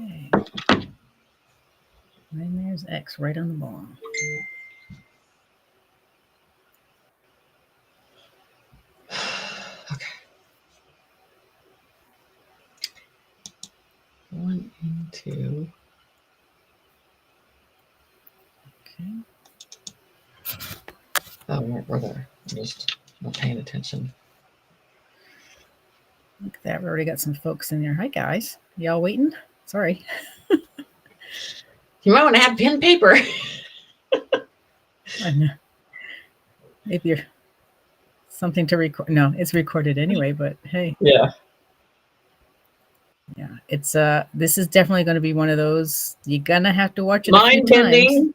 Okay. And there's X right on the bottom. Okay. Going into. Okay. Oh, we're there. I'm just not paying attention. Look at that. We already got some folks in there. Hi, guys. Y'all waiting? Sorry. You might want to have pen and paper. I know. Maybe you're something to record. No, it's recorded anyway, but hey. Yeah. Yeah, it's this is definitely going to be one of those you're gonna have to watch it Mind-bending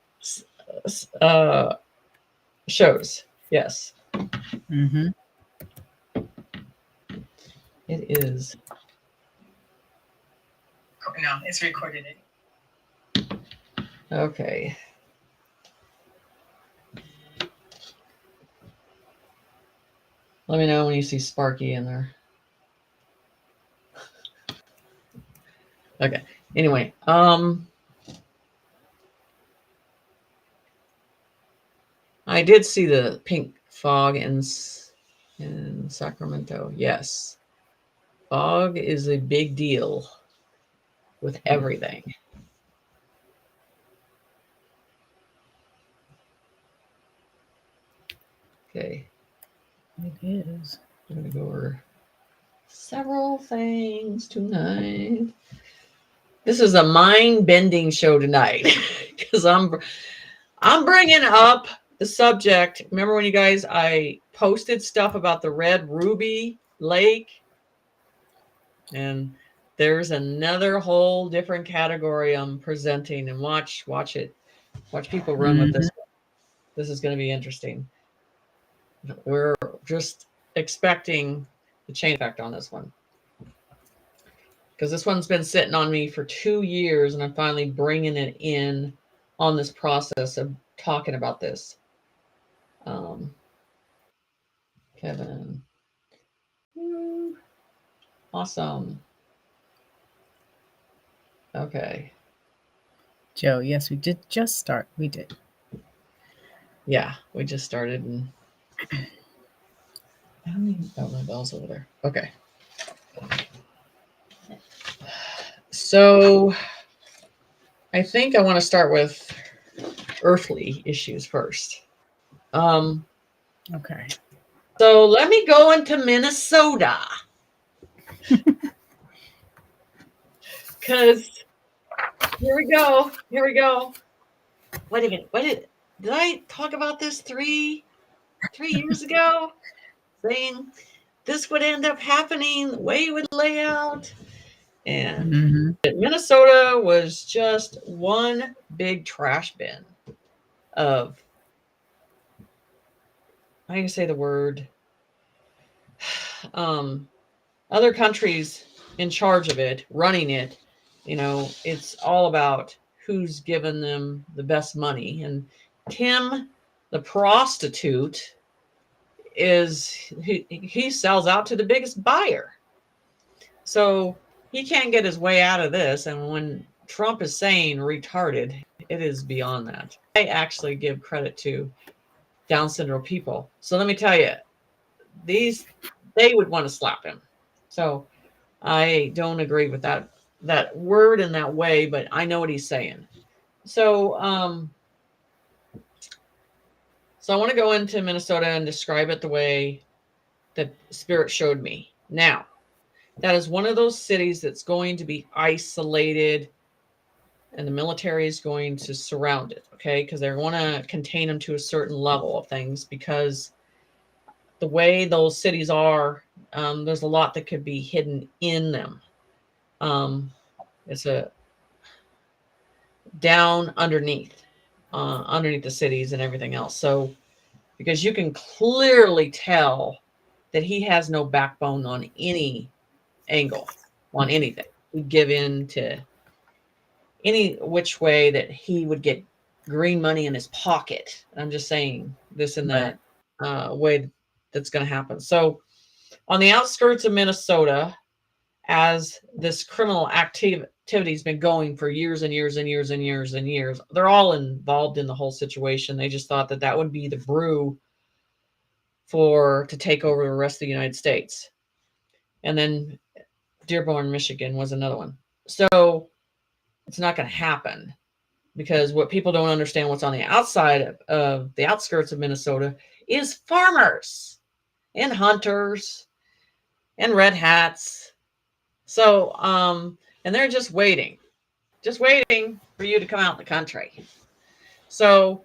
shows. Yes. Mm-hmm. It is. No, it's recorded. Okay. Let me know when you see Sparky in there. Okay. Anyway, I did see the pink fog in Sacramento. Yes. Fog is a big deal with everything. Okay. It is. I'm going to go over several things tonight. This is a mind-bending show tonight because I'm bringing up the subject. Remember when you guys, I posted stuff about the Red Ruby Lake, and there's another whole different category I'm presenting, and watch it. Watch people run with this. This is going to be interesting. We're just expecting the chain effect on this one, because this one's been sitting on me for 2 years, and I'm finally bringing it in on this process of talking about this. Kevin. Awesome. Okay. Joe, yes, we did just start. We did. Yeah, we just started. And oh, my bell's over there. Okay. So I think I want to start with earthly issues first. Okay. So let me go into Minnesota. Because here we go. Wait a minute. Did I talk about this three years ago? Saying this would end up happening, the way it would lay out. And Minnesota was just one big trash bin of, how do you say the word? Other countries in charge of it, running it. You know, it's all about who's given them the best money. And Tim, the prostitute, he sells out to the biggest buyer. So he can't get his way out of this. And when Trump is saying retarded, it is beyond that. I actually give credit to Down syndrome people. So let me tell you, they would want to slap him. So I don't agree with that word in that way, but I know what he's saying. So I want to go into Minnesota and describe it the way that Spirit showed me. Now, that is one of those cities that's going to be isolated, and the military is going to surround it, okay? Because they want to contain them to a certain level of things, because the way those cities are, there's a lot that could be hidden in them. It's a down underneath the cities and everything else. So, because you can clearly tell that he has no backbone on any angle, on anything. He'd give in to any which way that he would get green money in his pocket. I'm just saying this in that way that's going to happen. So on the outskirts of Minnesota, as this criminal activity has been going for years and years and years and years and years. They're all involved in the whole situation. They just thought that that would be the brew to take over the rest of the United States. And then Dearborn, Michigan was another one. So it's not going to happen, because what people don't understand, what's on the outside of the outskirts of Minnesota, is farmers and hunters and red hats. So, and they're just waiting for you to come out in the country. So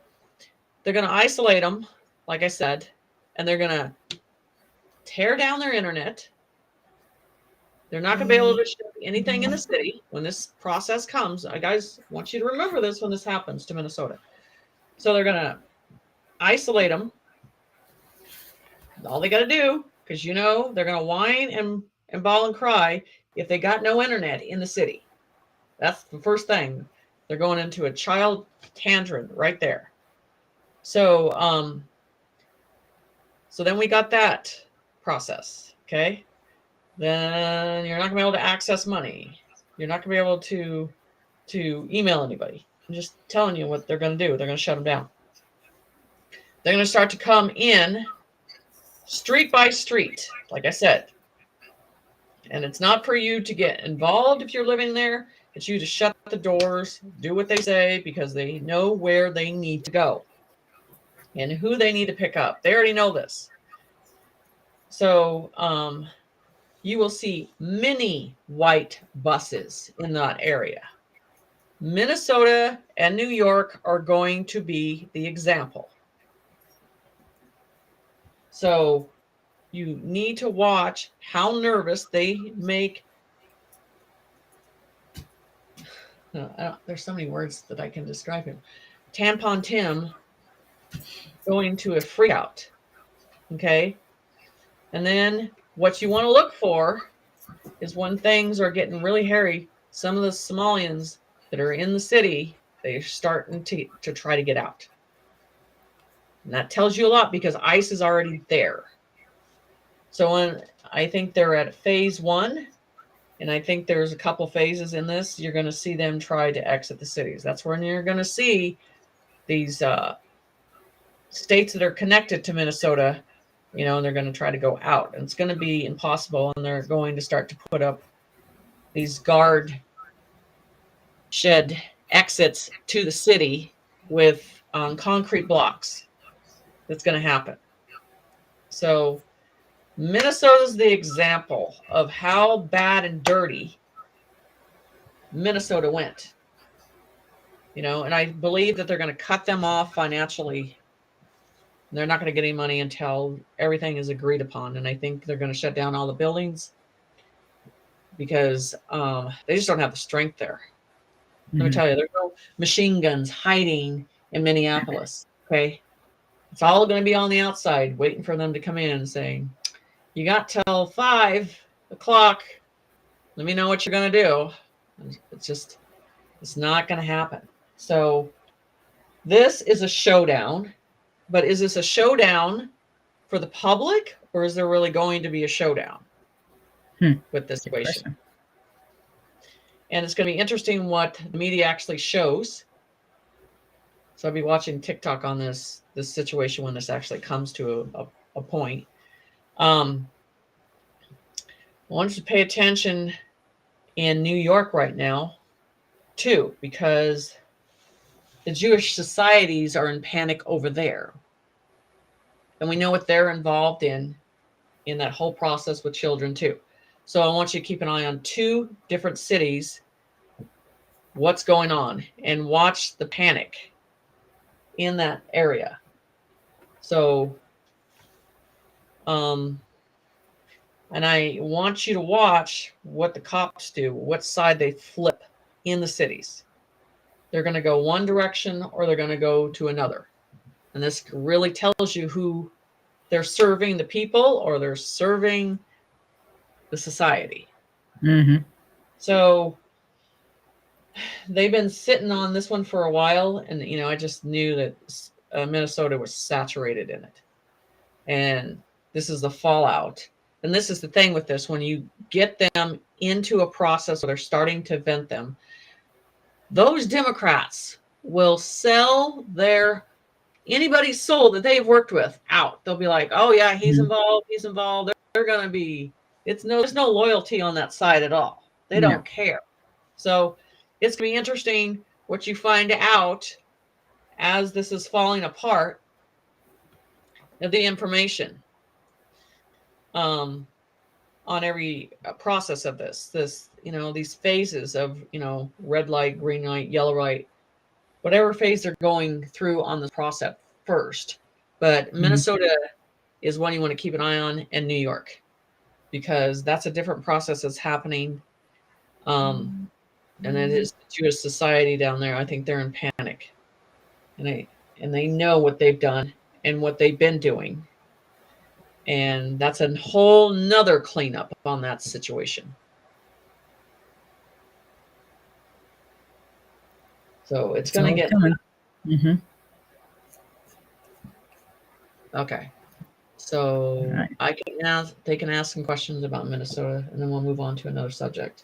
they're going to isolate them, like I said, and they're going to tear down their internet. They're not going to be able to ship anything in the city when this process comes. I guys want you to remember this when this happens to Minnesota. So they're going to isolate them. All they got to do, because they're going to whine and bawl and cry if they got no internet in the city. That's the first thing. They're going into a child tantrum right there. So, so then we got that process. Okay. Then you're not gonna be able to access money. You're not gonna be able to email anybody. I'm just telling you what they're gonna do. They're gonna shut them down. They're gonna start to come in street by street, like I said. And it's not for you to get involved if you're living there. It's you to shut the doors, do what they say, because they know where they need to go and who they need to pick up. They already know this. So you will see many white buses in that area. Minnesota and New York are going to be the example. So you need to watch how nervous they make. There's so many words that I can describe him. Tampon Tim going to a freak out. Okay. And then what you want to look for is when things are getting really hairy, some of the Somalians that are in the city, they're starting to try to get out. And that tells you a lot, because ICE is already there. So I think they're at phase 1, and I think there's a couple phases in this. You're going to see them try to exit the cities. That's when you're going to see these states that are connected to Minnesota, and they're going to try to go out. And it's going to be impossible, and they're going to start to put up these guard shed exits to the city with concrete blocks. That's going to happen. So Minnesota's the example of how bad and dirty Minnesota went. And I believe that they're going to cut them off financially. They're not going to get any money until everything is agreed upon. And I think they're going to shut down all the buildings, because they just don't have the strength there. Let me tell you, there's no machine guns hiding in Minneapolis. Okay. It's all going to be on the outside, waiting for them to come in and saying, you got till 5 o'clock. Let me know what you're going to do. It's not going to happen. So this is a showdown, but is this a showdown for the public, or is there really going to be a showdown with this situation? And it's going to be interesting what the media actually shows. So I'll be watching TikTok on this situation when this actually comes to a point. I want you to pay attention in New York right now, too, because the Jewish societies are in panic over there. And we know what they're involved in that whole process with children, too. So I want you to keep an eye on 2 different cities, what's going on, and watch the panic in that area. So, and I want you to watch what the cops do, what side they flip in the cities. They're going to go one direction or they're going to go to another. And this really tells you who they're serving, the people, or they're serving the society. So they've been sitting on this one for a while, and I just knew that Minnesota was saturated in it, and this is the fallout. And this is the thing with this: when you get them into a process where they're starting to vent them, those Democrats will sell anybody's soul that they've worked with out. They'll be like, oh yeah, he's involved. They're going to be, there's no loyalty on that side at all. They don't care. So it's going to be interesting what you find out as this is falling apart of the information on every process of this, these phases of, red light, green light, yellow light, whatever phase they're going through on the process first. But Minnesota is one you want to keep an eye on, and New York, because that's a different process that's happening. And it is the Jewish society down there. I think they're in panic, and they know what they've done and what they've been doing. And that's a whole nother cleanup on that situation. So it's going to get coming. Okay. So they can ask some questions about Minnesota, and then we'll move on to another subject.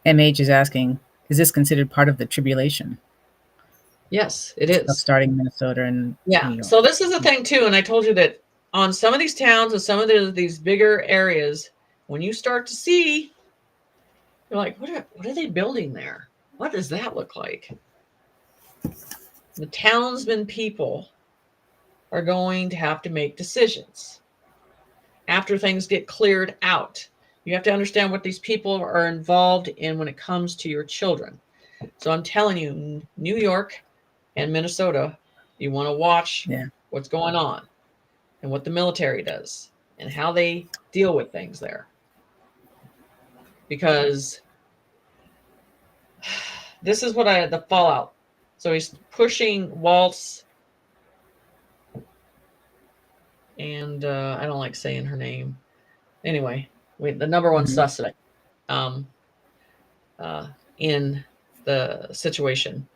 MH is asking, is this considered part of the tribulation? Yes, it is. Of starting in Minnesota and New York. So this is the thing too, and I told you that on some of these towns and some of these bigger areas, when you start to see, you're like, what are they building there? What does that look like? The townsmen people are going to have to make decisions after things get cleared out. You have to understand what these people are involved in when it comes to your children. So I'm telling you, New York and Minnesota, you want to watch what's going on and what the military does and how they deal with things there. Because this is the fallout. So he's pushing Waltz, and I don't like saying her name. Anyway, the number one suspect in the situation,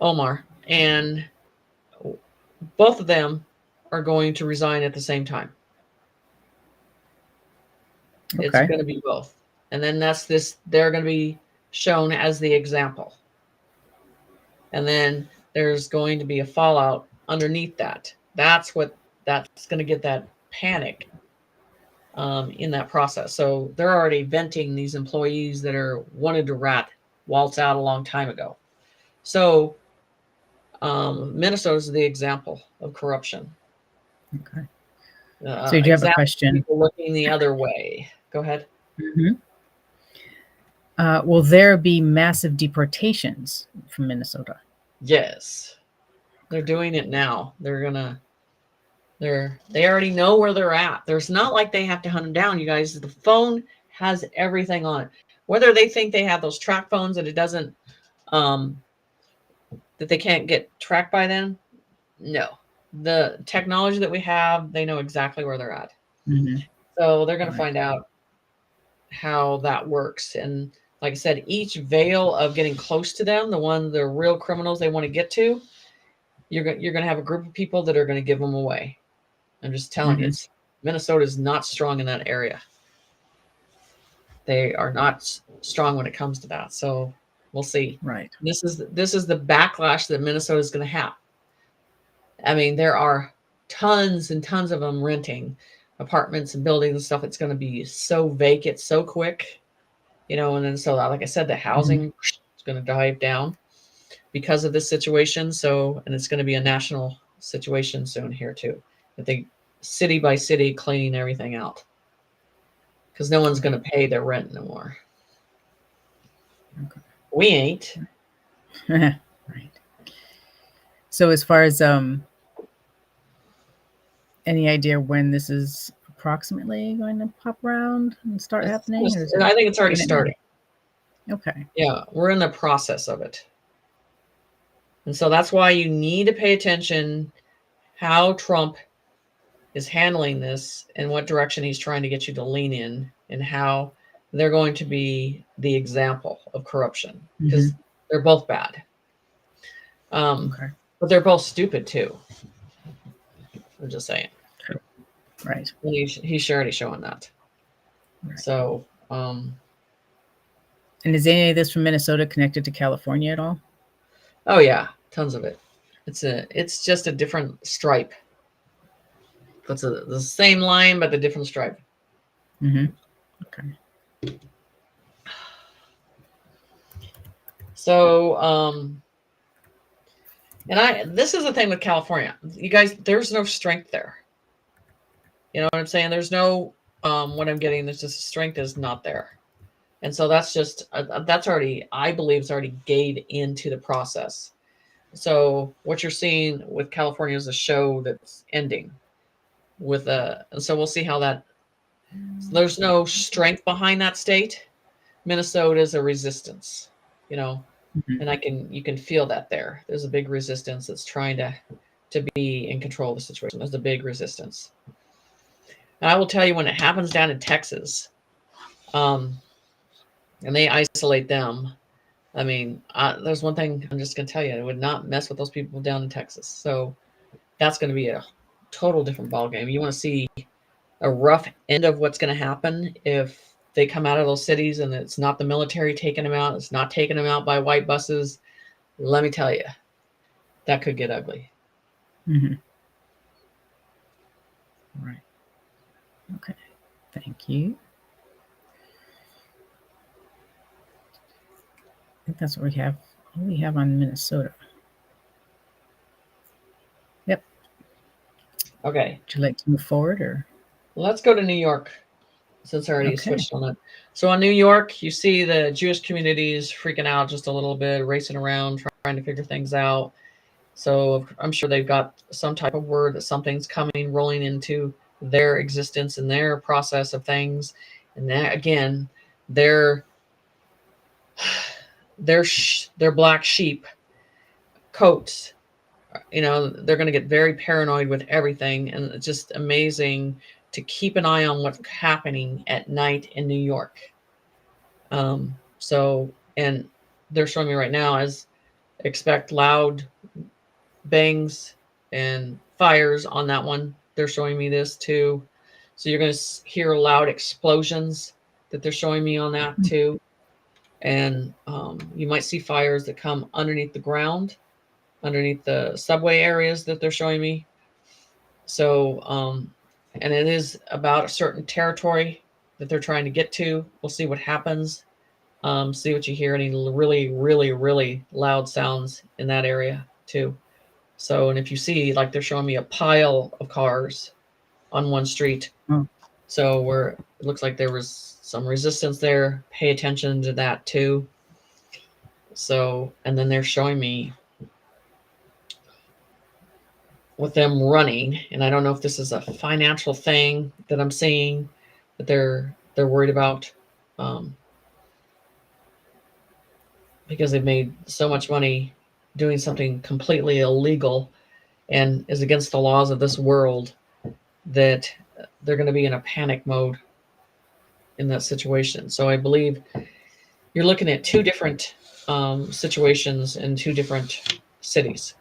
Omar, and both of them are going to resign at the same time. It's going to be both. And then they're going to be shown as the example. And then there's going to be a fallout underneath that. That's going to get that panic in that process. So they're already venting these employees that wanted to rat Waltz out a long time ago. So Minnesota is the example of corruption. Okay. So do you have a question? People looking the other way. Go ahead. Will there be massive deportations from Minnesota? Yes, they're doing it now. They already know where they're at. There's not like they have to hunt them down, you guys. The phone has everything on it. Whether they think they have those track phones that it doesn't, that they can't get tracked by them, no. The technology that we have, they know exactly where they're at. So they're going to find out how that works. And like I said, each veil of getting close to them, the real criminals they want to get to, you're going to have a group of people that are going to give them away. I'm just telling you, Minnesota is not strong in that area. They are not strong when it comes to that. So we'll see. Right. This is the backlash that Minnesota is going to have. I mean, there are tons and tons of them renting apartments and buildings and stuff. It's going to be so vacant so quick, and then so like I said, the housing is going to dive down because of this situation. So, and it's going to be a national situation soon here too. I think city by city cleaning everything out because no one's going to pay their rent no more. We ain't. Right. So as far as any idea when this is approximately going to pop around and start happening? I think it's already starting. Okay. Yeah, we're in the process of it. And so that's why you need to pay attention how Trump is handling this and what direction he's trying to get you to lean in and how they're going to be the example of corruption because they're both bad. But they're both stupid too. I'm just saying. True. Right. And he's already showing that. Right. So, And is any of this from Minnesota connected to California at all? oh yeah, tons of it. It's just a different stripe. It's the same line, but a different stripe. Mm-hmm. Okay. So, and this is the thing with California, you guys, there's no strength there. You know what I'm saying? There's no, what I'm getting, there's just strength is not there. And so that's just, that's already, I believe it's already gave into the process. So what you're seeing with California is a show that's ending with and so we'll see how that, so there's no strength behind that state. Minnesota is a resistance, you know, Mm-hmm. and you can feel that there. There's a big resistance that's trying to be in control of the situation. There's a big resistance. And I will tell you, when it happens down in Texas, and they isolate them, I mean, there's one thing I'm just going to tell you: I would not mess with those people down in Texas. So that's going to be a total different ballgame. You want to see a rough end of what's going to happen if they come out of those cities and it's not the military taking them out, it's not taking them out by white buses. Let me tell you, that could get ugly. Mm-hmm. Right. Okay. Thank you. I think that's what we have. What do we have on Minnesota? Yep. Okay, Would you like to move forward or? let's go to New York, since I already Okay. switched on it. So on New York, you see the Jewish communities freaking out just a little bit, racing around, trying to figure things out. So I'm sure they've got some type of word that something's coming, rolling into their existence and their process of things. And that, again, their their black sheep coats, you know, they're going to get very paranoid with everything, and it's just amazing to keep an eye on what's happening at night in New York. So, and they're showing me right now as expect loud bangs and fires on that one. They're showing me this too. So you're going to hear loud explosions that they're showing me on that too. And you might see fires that come underneath the ground, underneath the subway areas that they're showing me. So, and it is about a certain territory that they're trying to get to. We'll see what happens. See what you hear. Any really, really, really loud sounds in that area too. So, and if you see, like they're showing me a pile of cars on one street. Oh. So where it looks like there was some resistance there, pay attention to that too. So, and then they're showing me with them running, and I don't know if this is a financial thing that I'm seeing that they're worried about, because they've made so much money doing something completely illegal and is against the laws of this world, that they're going to be in a panic mode in that situation. So I believe you're looking at two different situations in two different cities.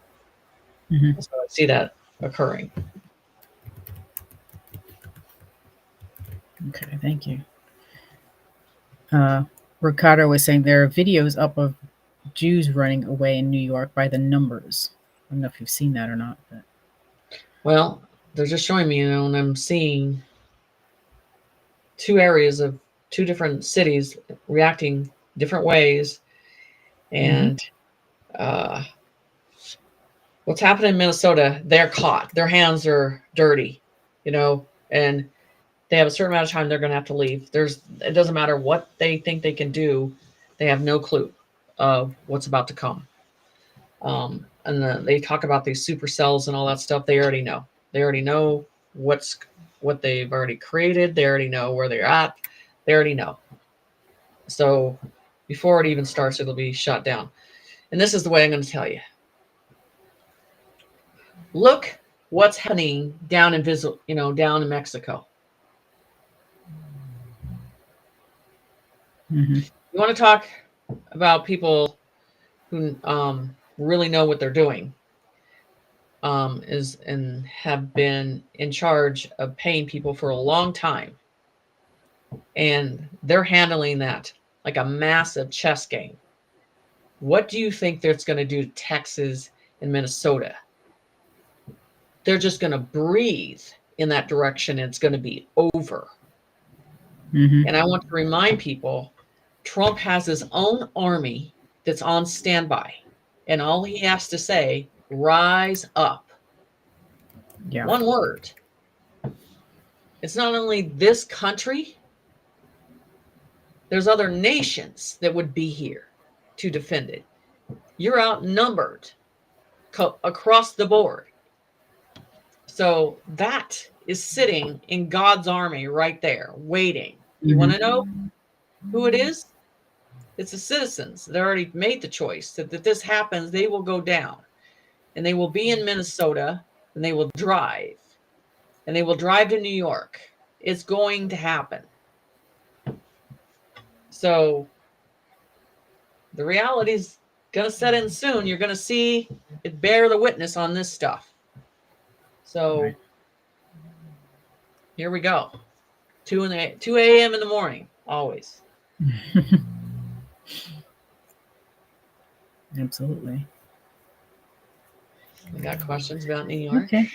Mm-hmm. So I see that occurring. Okay. Thank you. Ricardo was saying there are videos up of Jews running away in New York by the numbers. I don't know if you've seen that or not, but Well, they're just showing me, you know, and I'm seeing two areas of two different cities reacting different ways. And what's happening in Minnesota, they're caught. Their hands are dirty, you know, and they have a certain amount of time they're going to have to leave. It doesn't matter what they think they can do. They have no clue of what's about to come. And they talk about these supercells and all that stuff. They already know. They already know what they've already created. They already know where they're at. They already know. So before it even starts, it'll be shut down. And this is the way I'm going to tell you. Look what's happening down down in Mexico. mm-hmm. You want to talk about people who really know what they're doing. is and have been in charge of paying people for a long time. And they're handling that like a massive chess game. What do you think that's going to do to Texas and Minnesota? They're just going to breathe in that direction and it's going to be over. Mm-hmm. And I want to remind people, Trump has his own army that's on standby. And all he has to say, rise up. Yeah. One word. It's not only this country, there's other nations that would be here to defend it. You're outnumbered across the board. So that is sitting in God's army right there, waiting. You want to know who it is? It's the citizens. They already made the choice that if this happens, they will go down. And they will be in Minnesota, and they will drive. And they will drive to New York. It's going to happen. So the reality is going to set in soon. You're going to see it bear the witness on this stuff. So Right. here we go. 2 a.m. in the morning, always. Absolutely. We got questions about New York? Okay.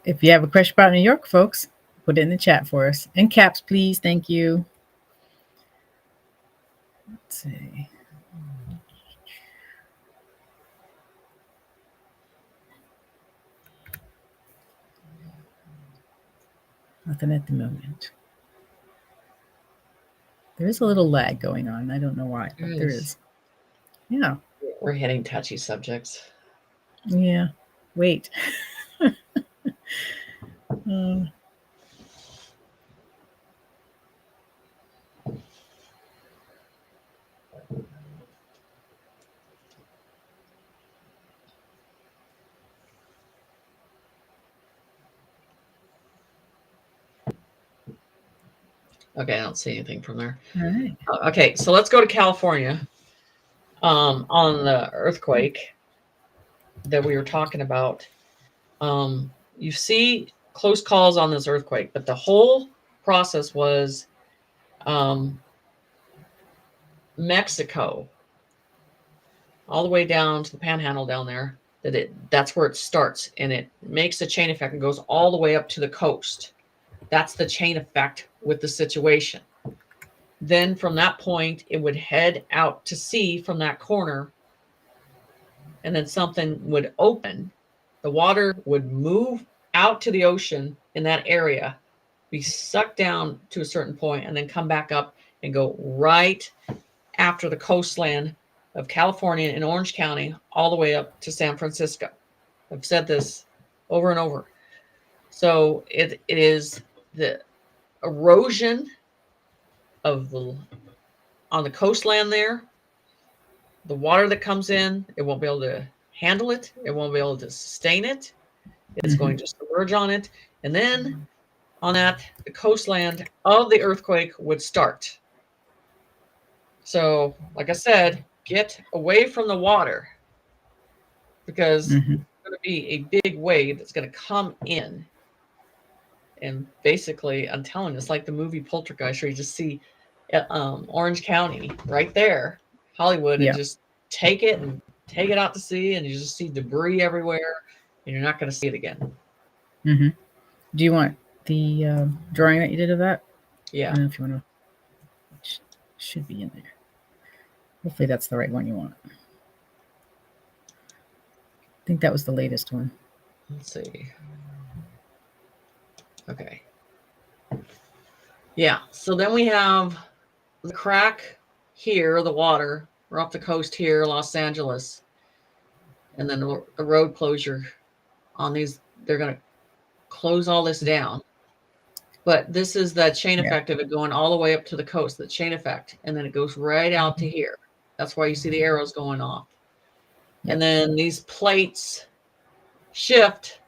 If you have a question about New York, folks, put it in the chat for us. In caps, please. Thank you. Let's see. Nothing at the moment. There is a little lag going on. I don't know why, but there is. Yeah. We're hitting touchy subjects. Yeah. Wait. Okay, I don't see anything from there. All right. Okay, so let's go to California. On the earthquake that we were talking about, you see close calls on this earthquake, but the whole process was Mexico, all the way down to the panhandle down there. That's where it starts, and it makes a chain effect and goes all the way up to the coast. That's the chain effect with the situation. Then from that point, it would head out to sea from that corner, and then something would open. The water would move out to the ocean in that area, be sucked down to a certain point, and then come back up and go right after the coastline of California and Orange County, all the way up to San Francisco. I've said this over and over. So it is the erosion of on the coastline there, the water that comes in, it won't be able to handle it. It won't be able to sustain it. It's going to submerge on it. And then on that, the coastline of the earthquake would start. So, like I said, get away from the water, because it's going to be a big wave that's going to come in. And basically, I'm telling you, it's like the movie Poltergeist, where you just see Orange County right there, Hollywood, and just take it out to sea, and you just see debris everywhere, and you're not going to see it again. Do you want the drawing that you did of that? Yeah. I don't know if you want to. Should be in there. Hopefully that's the right one you want. I think that was the latest one. Let's see. Okay. Yeah. So then we have the crack here, the water. We're off the coast here, Los Angeles. And then the road closure on these. They're going to close all this down. But this is the chain effect of it going all the way up to the coast, the chain effect. And then it goes right out to here. That's why you see the arrows going off. And then these plates shift.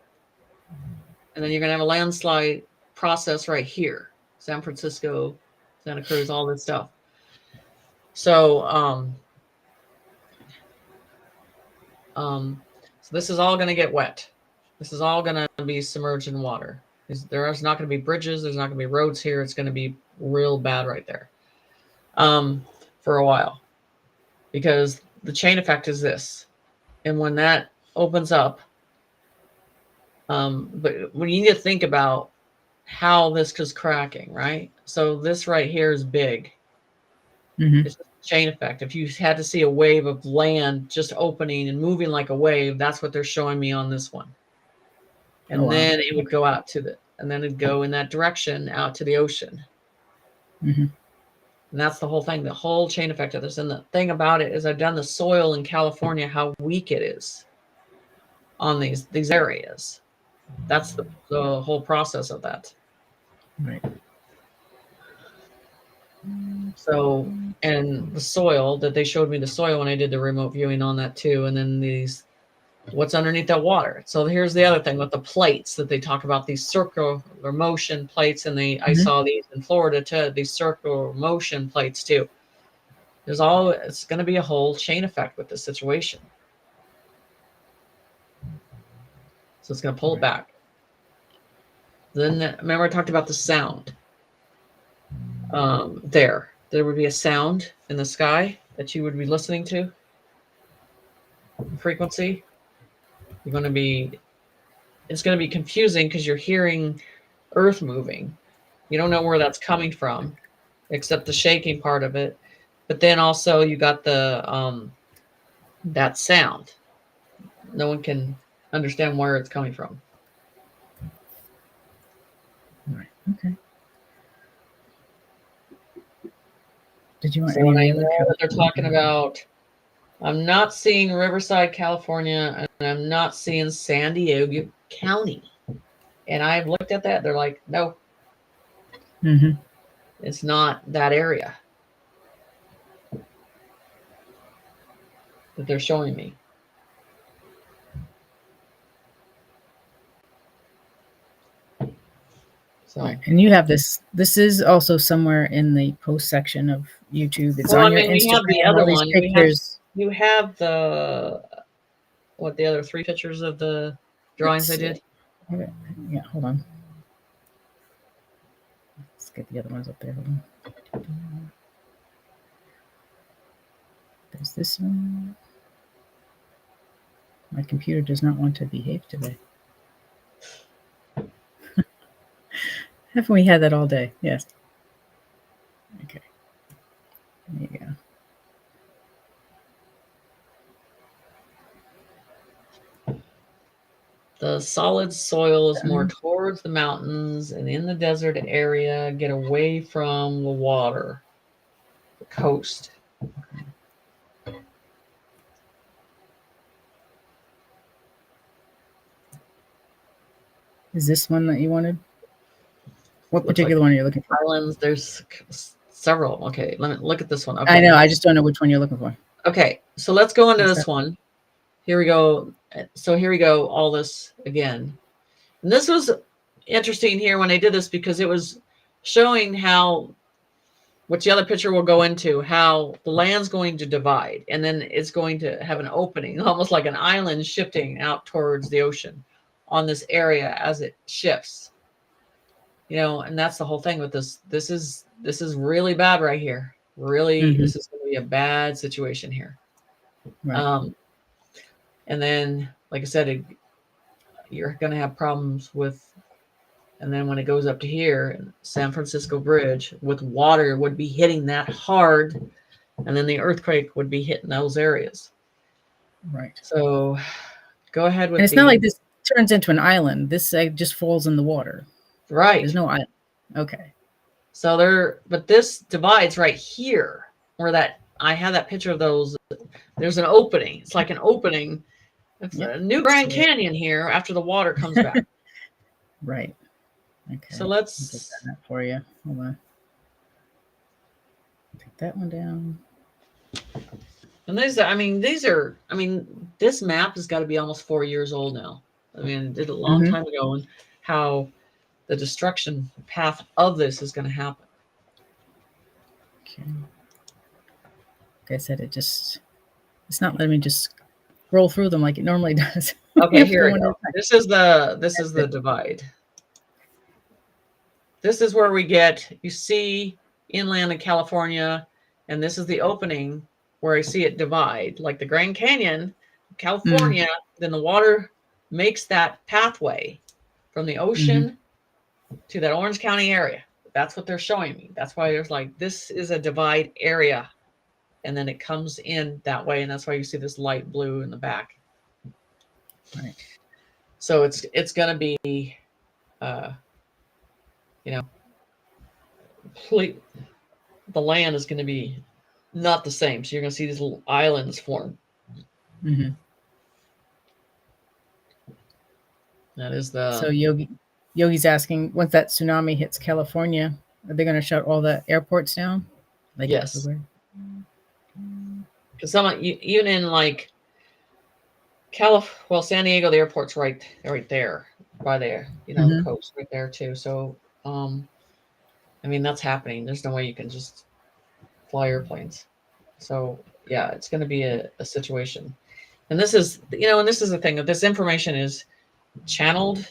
And then you're going to have a landslide process right here. San Francisco, Santa Cruz, all this stuff. So So this is all going to get wet. This is all going to be submerged in water. There's not going to be bridges. There's not going to be roads here. It's going to be real bad right there for a while, because the chain effect is this. And when that opens up, but when you need to think about how this is cracking, right? So this right here is big. Mm-hmm. It's just a chain effect. If you had to see a wave of land just opening and moving like a wave, that's what they're showing me on this one. And then it would go out to and then it'd go in that direction out to the ocean. Mm-hmm. And that's the whole thing, the whole chain effect of this. And the thing about it is I've done the soil in California, how weak it is on these areas. That's the whole process of that. Right. So, and the soil that they showed me, the soil when I did the remote viewing on that too. And then what's underneath that water. So here's the other thing with the plates that they talk about, these circular motion plates. And I saw these in Florida too, these circular motion plates too. It's going to be a whole chain effect with this situation. So it's going to pull it back. Then remember I talked about the sound. There would be a sound in the sky that you would be listening to. Frequency. It's going to be confusing because you're hearing earth moving. You don't know where that's coming from, except the shaking part of it. But then also you got the that sound. No one can understand where it's coming from. Right. Okay. Did you want So any when I other know that they're talking about, I'm not seeing Riverside, California, and I'm not seeing San Diego County. And I've looked at that. They're like, no, it's not that area that they're showing me. So, right. And you have this. This is also somewhere in the post section of YouTube. It's on your Instagram. We have the other one. Pictures. You have the other 3 pictures of the drawings I did? Okay. Yeah, hold on. Let's get the other ones up there. Hold on. There's this one. My computer does not want to behave today. Haven't we had that all day? Yes. Okay. There you go. The solid soil is more towards the mountains and in the desert area. Get away from the water, the coast. Is this one that you wanted? What particular one are you looking for? Islands. There's several. Okay, let me look at this one. Okay. I know. I just don't know which one you're looking for. Okay, so let's go into this one. Here we go. So here we go. All this again. And this was interesting here when I did this because it was showing how, which the other picture will go into, how the land's going to divide. And then it's going to have an opening, almost like an island shifting out towards the ocean on this area as it shifts. You know, and that's the whole thing with this. This is really bad right here. Really, this is going to be a bad situation here. Right. And then, like I said, you're going to have problems with, and then when it goes up to here, San Francisco Bridge, with water would be hitting that hard, and then the earthquake would be hitting those areas. Right. So go ahead with and it's not like this turns into an island. This just falls in the water. Right. There's no island. Okay. So but this divides right here where I have that picture of those. There's an opening. It's like an opening. It's a new Grand Canyon here after the water comes back. Right. Okay. So let's get that for you. Hold on. Take that one down. And this map has got to be almost 4 years old now. I mean, it did a long time ago, and how the destruction path of this is going to happen. Okay. Like I said, it's not letting me just roll through them like it normally does. Okay, here we go. This is the divide. This is where we get, you see inland in California, and this is the opening where I see it divide, like the Grand Canyon, California, then the water makes that pathway from the ocean to that Orange County area. That's what they're showing me. That's why there's like, this is a divide area. And then it comes in that way. And that's why you see this light blue in the back. Right. So it's going to be, you know, complete, the land is going to be not the same. So you're going to see these little islands form. That is the. So Yogi's asking, once that tsunami hits California, are they going to shut all the airports down? Like yes. Everywhere? Because even in like San Diego, the airport's right there by there, the coast right there too. So, I mean, that's happening. There's no way you can just fly airplanes. So yeah, it's going to be a situation. And this is, and this is the thing, that this information is channeled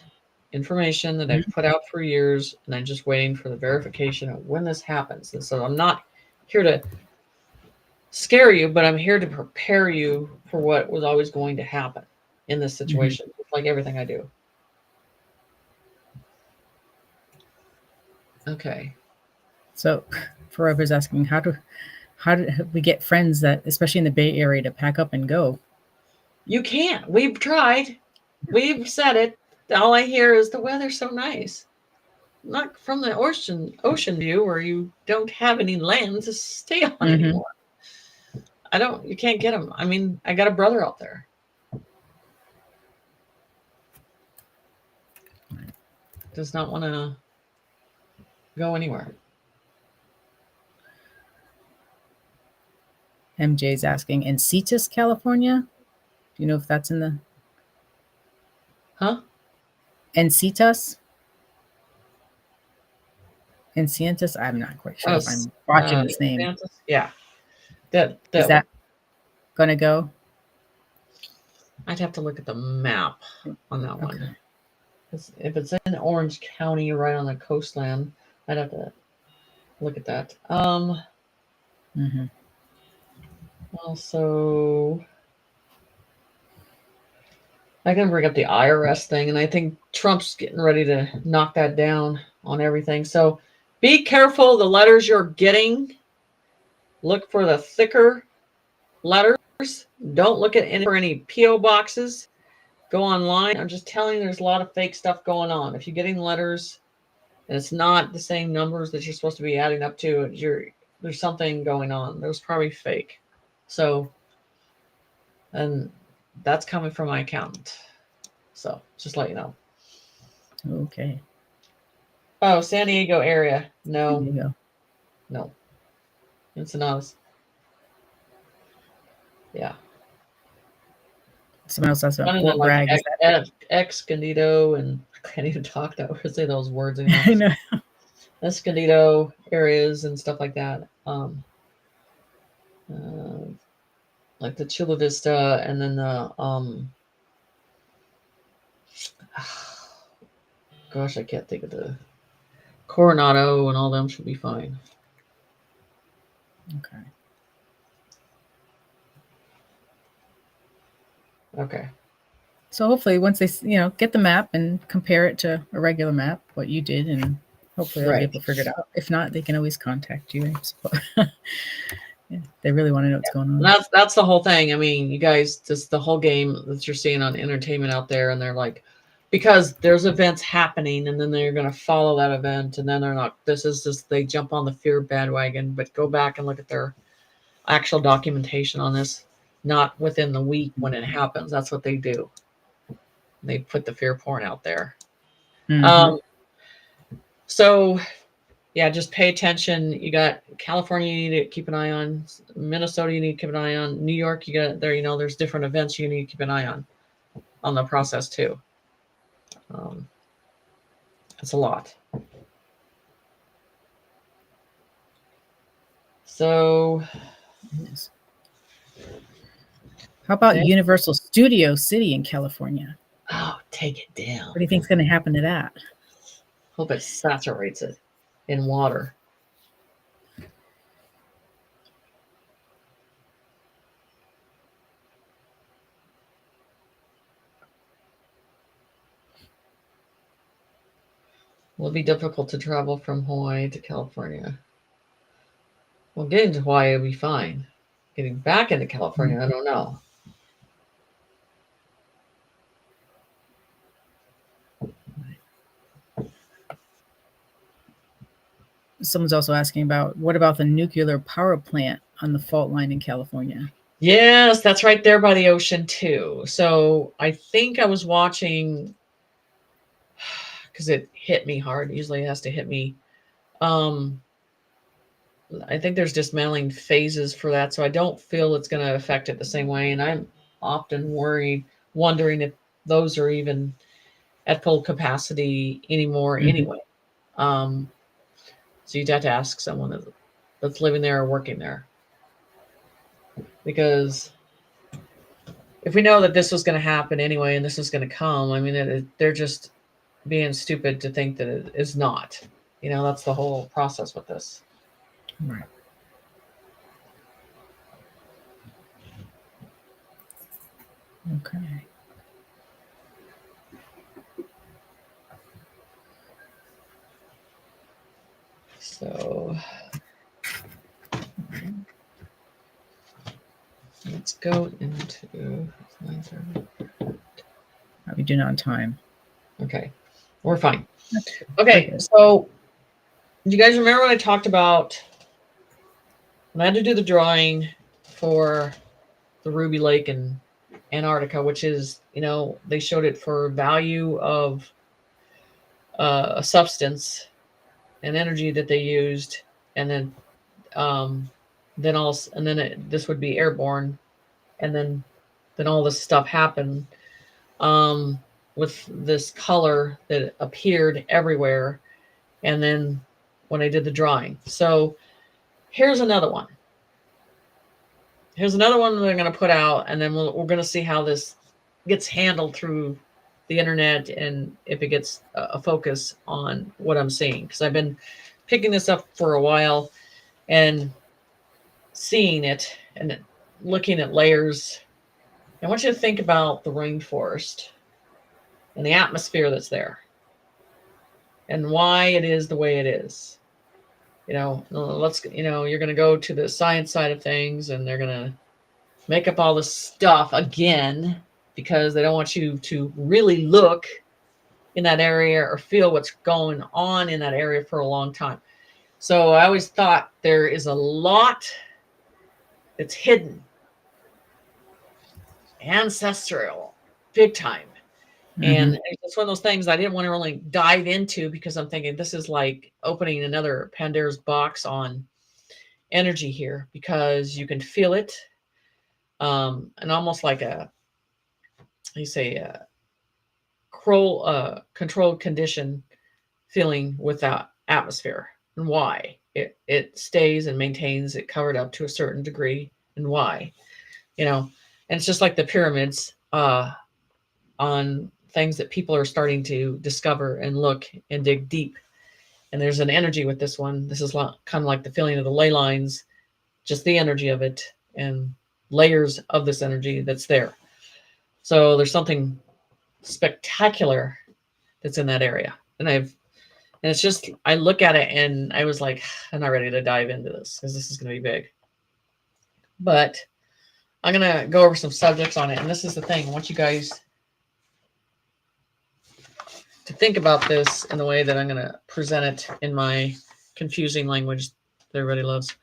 information that I've put out for years, and I'm just waiting for the verification of when this happens. And so I'm not here to scare you, but I'm here to prepare you for what was always going to happen in this situation, like everything I do. Okay. So Forever's asking, how do we get friends that, especially in the Bay Area, to pack up and go? You can't. We've tried. We've said it. All I hear is the weather's so nice. Not from the ocean view where you don't have any land to stay on anymore. You can't get them. I mean, I got a brother out there. Does not want to go anywhere. MJ's asking, Encitas, California? Do you know if that's in the... Huh? Encitas? Encientas? I'm not quite sure if I'm watching this name. Encientas? Yeah. Is that going to go? I'd have to look at the map on that one. If it's in Orange County, right on the coastline, I'd have to look at that. Also, I can bring up the IRS thing, and I think Trump's getting ready to knock that down on everything. So be careful the letters you're getting. Look for the thicker letters. Don't look at any P.O. boxes. Go online. I'm just telling you, there's a lot of fake stuff going on. If you're getting letters and it's not the same numbers that you're supposed to be adding up to, there's something going on. There's probably fake. So, and that's coming from my accountant. So just let you know. Okay. Oh, San Diego area. No. There you go. No. Encinadas. Yeah. Someone else asked about Fort Like Bragg. Escondido, and I can't even talk to or say those words anymore. I know. Escondido areas and stuff like that. Like the Chula Vista, and then the gosh, I can't think of the Coronado, and all them should be fine. Okay. Okay. So hopefully once they, get the map and compare it to a regular map, what you did, and hopefully they'll be able to figure it out. If not, they can always contact you. Yeah, they really want to know what's going on. That's the whole thing. I mean, you guys, just the whole game that you're seeing on entertainment out there, and they're like, because there's events happening, and then they're going to follow that event, and then they're not. This is just, they jump on the fear bandwagon. But go back and look at their actual documentation on this. Not within the week when it happens. That's what they do. They put the fear porn out there. So, yeah, just pay attention. You got California, you need to keep an eye on. Minnesota, you need to keep an eye on. New York, you got there. There's different events you need to keep an eye on the process too. It's a lot. So, how about Universal Studios? Studio City in California. Oh, take it down. What do you think's going to happen to that? Hope it saturates it in water. Will it be difficult to travel from Hawaii to California? Well, getting to Hawaii will be fine. Getting back into California, I don't know. Someone's also asking about, what about the nuclear power plant on the fault line in California? Yes, that's right there by the ocean too. So I think I was watching, because it hit me hard. Usually it has to hit me. I think there's dismantling phases for that. So I don't feel it's going to affect it the same way. And I'm often wondering if those are even at full capacity anymore anyway. So you'd have to ask someone that's living there or working there. Because if we know that this was going to happen anyway and this was going to come, I mean, they're just being stupid to think that it is not. You know, that's the whole process with this. Right. Okay. So let's go into. How are we doing on time? Okay, we're fine. Okay, so do you guys remember when I talked about when I had to do the drawing for the Ruby Lake in Antarctica, which is, you know, they showed it for value of a substance and energy that they used, and then this would be airborne, and then all this stuff happened with this color that appeared everywhere, and then when I did the drawing. So here's another one. Here's another one that I'm going to put out, and then we're going to see how this gets handled through the internet and if it gets a focus on what I'm seeing. Because I've been picking this up for a while and seeing it and looking at layers. I want you to think about the rainforest and the atmosphere that's there and why it is the way it is. You know, you're going to go to the science side of things, and they're going to make up all this stuff again because they don't want you to really look in that area or feel what's going on in that area for a long time. So I always thought there is a lot that's hidden, ancestral, big time. And it's one of those things I didn't want to really dive into because I'm thinking this is like opening another Pandora's box on energy here, because you can feel it, and almost like a controlled condition feeling with that atmosphere, and why it stays and maintains it covered up to a certain degree, and why, you know. And it's just like the pyramids on things that people are starting to discover and look and dig deep. And there's an energy with this one. This is kind of like the feeling of the ley lines, just the energy of it and layers of this energy that's there. So there's something spectacular that's in that area. And it's just, I look at it and I was like, I'm not ready to dive into this because this is going to be big. But I'm going to go over some subjects on it. And this is the thing. I want you guys to think about this in the way that I'm going to present it in my confusing language that everybody loves.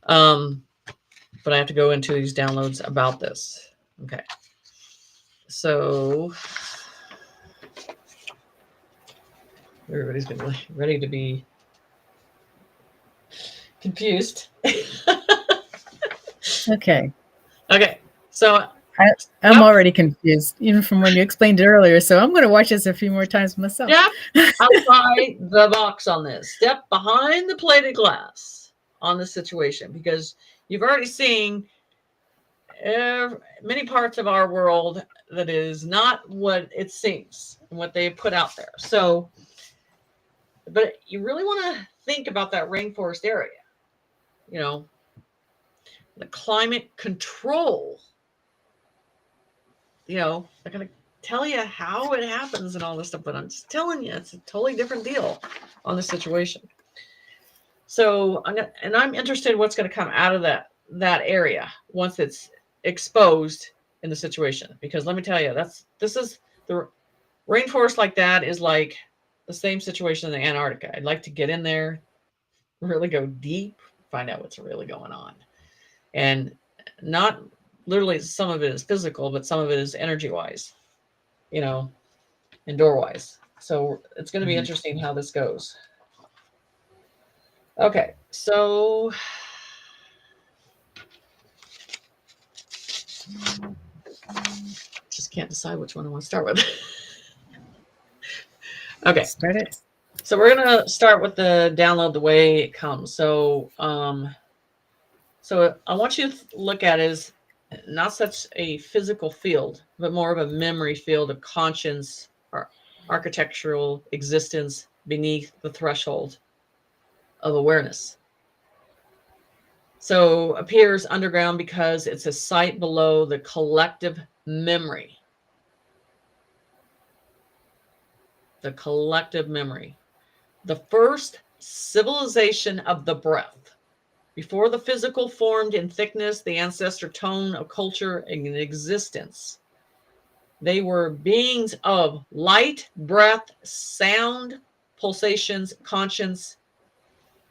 But I have to go into these downloads about this. Okay. So everybody's been ready to be confused. Okay. Okay. So I'm already confused, even from when you explained it earlier. So I'm going to watch this a few more times myself. Step outside the box on this. Step behind the plated glass on the situation, because you've already seen many parts of our world that is not what it seems and what they put out there. So, but you really want to think about that rainforest area, you know, the climate control, you know, they're going to tell you how it happens and all this stuff, but I'm just telling you, it's a totally different deal on the situation. So I'm interested in what's going to come out of that area once it's exposed in the situation, because let me tell you, this is the rainforest like that is like the same situation in the Antarctica. I'd like to get in there, really go deep, find out what's really going on. And not literally, some of it is physical, but some of it is energy wise, you know, indoor wise. So it's going to be interesting how this goes. Okay, so just can't decide which one I want to start with. Okay, start it. So we're gonna start with the download the way it comes. So so I want you to look at it as not such a physical field, but more of a memory field of conscience or architectural existence beneath the threshold of awareness. So appears underground because it's a site below the collective memory. The collective memory. The first civilization of the breath. Before the physical formed in thickness, the ancestor tone of culture and existence. They were beings of light, breath, sound, pulsations, conscience,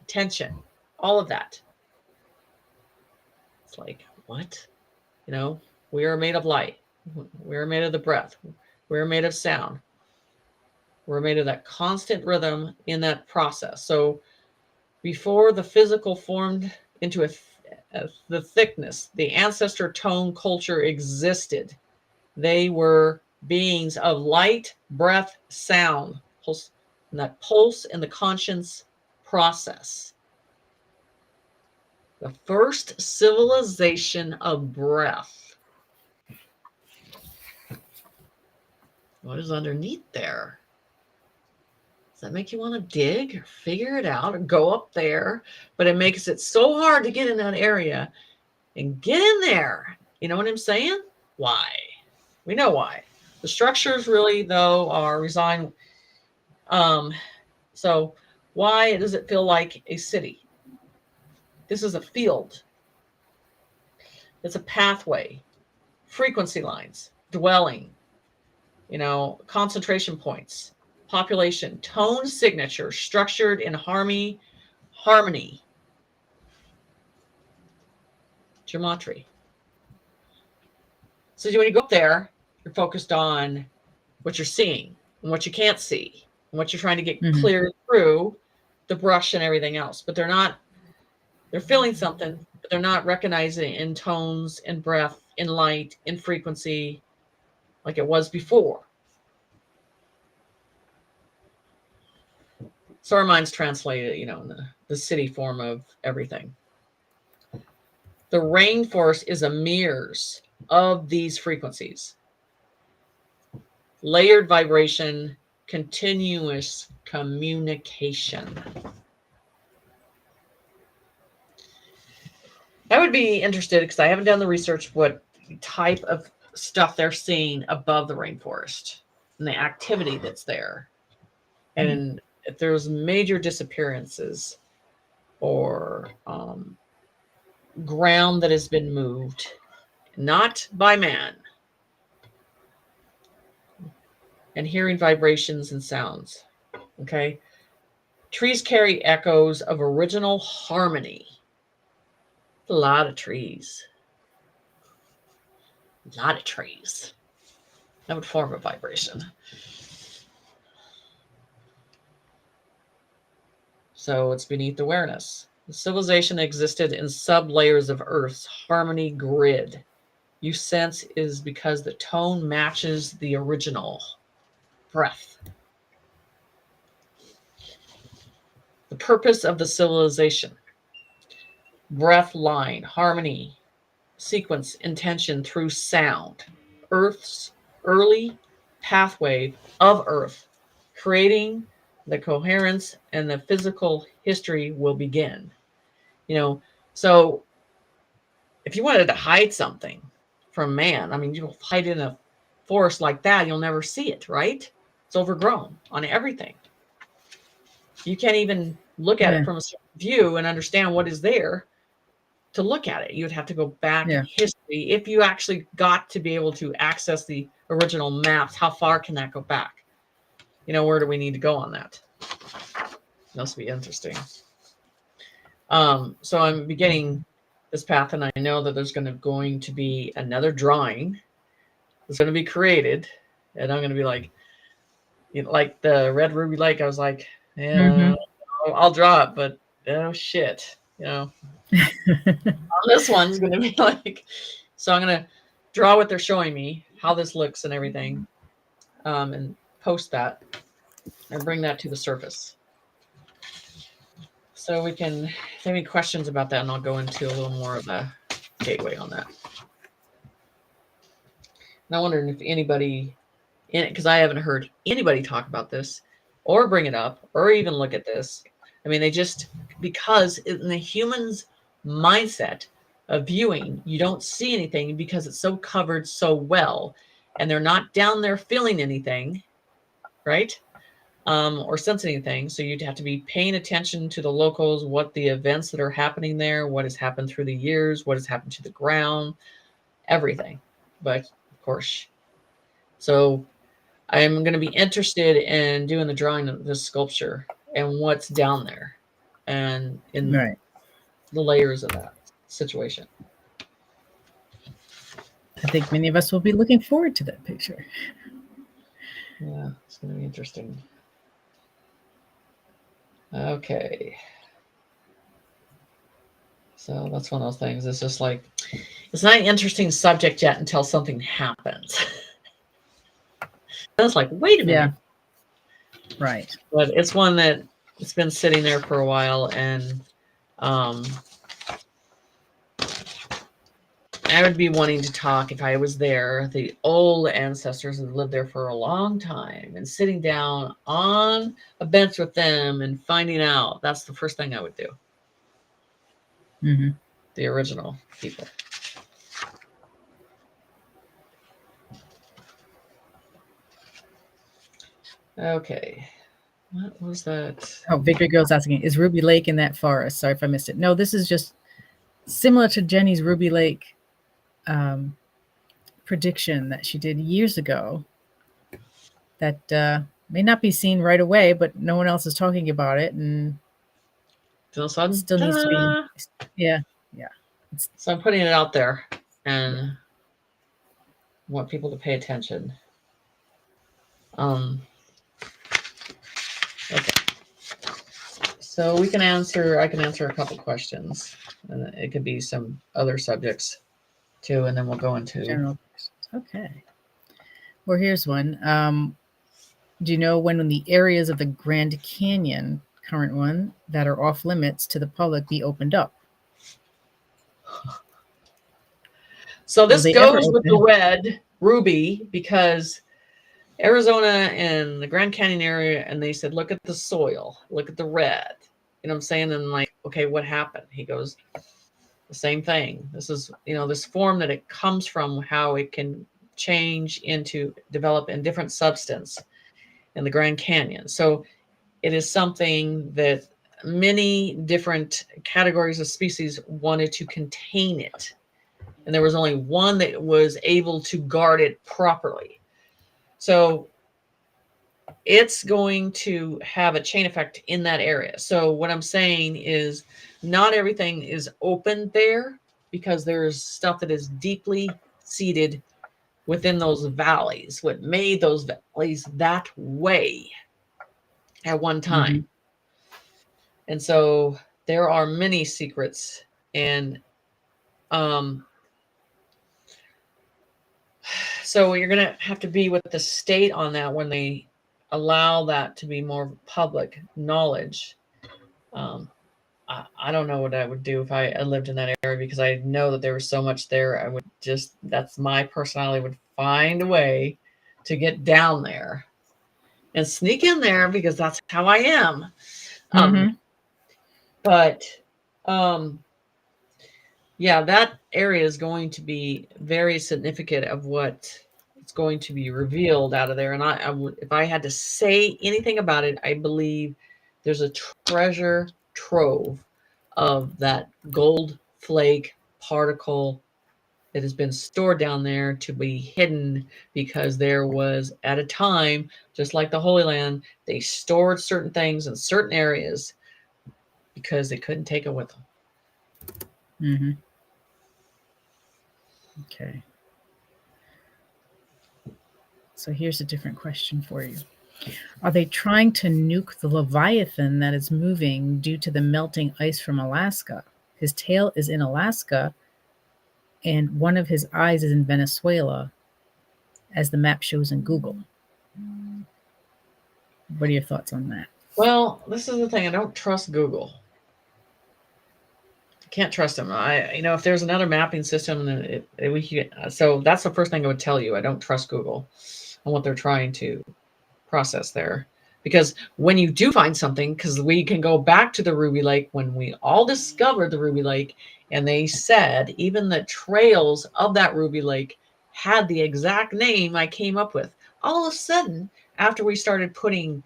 attention, all of that. It's like, what? You know, we are made of light. We are made of the breath. We are made of sound. We're made of that constant rhythm in that process. So before the physical formed into the thickness, the ancestor tone culture existed. They were beings of light, breath, sound, pulse, and that pulse in the conscience process. The first civilization of breath. What is underneath there? Does that make you want to dig or figure it out or go up there? But it makes it so hard to get in that area and get in there. You know what I'm saying? Why? We know why. The structures really, though, are resigned. So why does it feel like a city? This is a field. It's a pathway, frequency lines, dwelling, you know, concentration points, population, tone signature, structured in harmony, geometry. So when you go up there, you're focused on what you're seeing and what you can't see and what you're trying to get clear through the brush and everything else. But they're feeling something, but they're not recognizing in tones, in breath, in light, in frequency, like it was before. So our minds translate it, you know, in the city form of everything. The rainforest is a mirrors of these frequencies. Layered vibration, continuous communication. I would be interested, because I haven't done the research, what type of stuff they're seeing above the rainforest and the activity that's there. And if there's major disappearances or ground that has been moved, not by man, and hearing vibrations and sounds. Okay. Trees carry echoes of original harmony. A lot of trees. A lot of trees. That would form a vibration. So it's beneath awareness. The civilization existed in sub-layers of Earth's harmony grid. You sense is because the tone matches the original breath. The purpose of the civilization. Breath line, harmony, sequence intention through sound, Earth's early pathway of Earth, creating the coherence and the physical history will begin. So if you wanted to hide something from man, I mean, you'll hide in a forest like that, you'll never see it, right? It's overgrown on everything. You can't even look at it from a certain view and understand what is there to look at it. You would have to go back in history if you actually got to be able to access the original maps. How far can that go back? Where do we need to go on that? Must be interesting. So I'm beginning this path, and I know that there's going to be another drawing that's going to be created, and I'm going to be like, like the Red Ruby Lake. I was like, yeah, I'll draw it, but oh shit, this one's going to be like, so I'm going to draw what they're showing me, how this looks and everything, and post that and bring that to the surface. So we can, if you have any questions about that, and I'll go into a little more of the gateway on that. And I'm wondering if anybody in it, because I haven't heard anybody talk about this or bring it up or even look at this. I mean, they just, because in the human's mindset of viewing, you don't see anything because it's so covered so well, and they're not down there feeling anything, right? Or sensing anything. So you'd have to be paying attention to the locals, what the events that are happening there, what has happened through the years, what has happened to the ground, everything. But of course, so I'm going to be interested in doing the drawing of this sculpture and what's down there and in the layers of that situation. I think many of us will be looking forward to that picture. Yeah, it's going to be interesting. Okay. So that's one of those things. It's just like, it's not an interesting subject yet until something happens. It's like, wait a minute. Yeah. Right. But it's one that it's been sitting there for a while, and I would be wanting to talk if I was there. The old ancestors have lived there for a long time, and sitting down on a bench with them and finding out, that's the first thing I would do. The original people. Okay. What was that? Oh, Victor Girl's asking, is Ruby Lake in that forest? Sorry if I missed it. No, this is just similar to Jenny's Ruby Lake prediction that she did years ago that may not be seen right away, but no one else is talking about it, and still needs to be. Yeah. So I'm putting it out there and want people to pay attention. Okay. So I can answer a couple questions, and it could be some other subjects too, and then we'll go into general questions. Okay. Well, here's one. Do you know when the areas of the Grand Canyon, current one, that are off limits to the public be opened up? So this goes with the red ruby, because Arizona and the Grand Canyon area, and they said, look at the soil, look at the red. You know what I'm saying? And like, okay, what happened? He goes, the same thing. This is, this form that it comes from, how it can change into, develop in different substance in the Grand Canyon. So it is something that many different categories of species wanted to contain it. And there was only one that was able to guard it properly. So it's going to have a chain effect in that area. So what I'm saying is, not everything is open there, because there's stuff that is deeply seated within those valleys, what made those valleys that way at one time. And so there are many secrets, and so you're going to have to be with the state on that when they allow that to be more public knowledge. I don't know what I would do if I lived in that area, because I know that there was so much there. I would just, that's my personality, would find a way to get down there and sneak in there, because that's how I am. Mm-hmm. But yeah, that area is going to be very significant of what it's going to be revealed out of there. And I would, if I had to say anything about it, I believe there's a treasure trove of that gold flake particle that has been stored down there to be hidden, because there was, at a time, just like the Holy Land, they stored certain things in certain areas because they couldn't take it with them. Mm-hmm. Okay. So here's a different question for you. Are they trying to nuke the Leviathan that is moving due to the melting ice from Alaska? His tail is in Alaska, and one of his eyes is in Venezuela, as the map shows in Google. What are your thoughts on that? Well, this is the thing. I don't trust Google. I can't trust them. If there's another mapping system, so that's the first thing I would tell you. I don't trust Google on what they're trying to process there. Because when you do find something, because we can go back to the Ruby Lake, when we all discovered the Ruby Lake, and they said even the trails of that Ruby Lake had the exact name I came up with. All of a sudden, after we started putting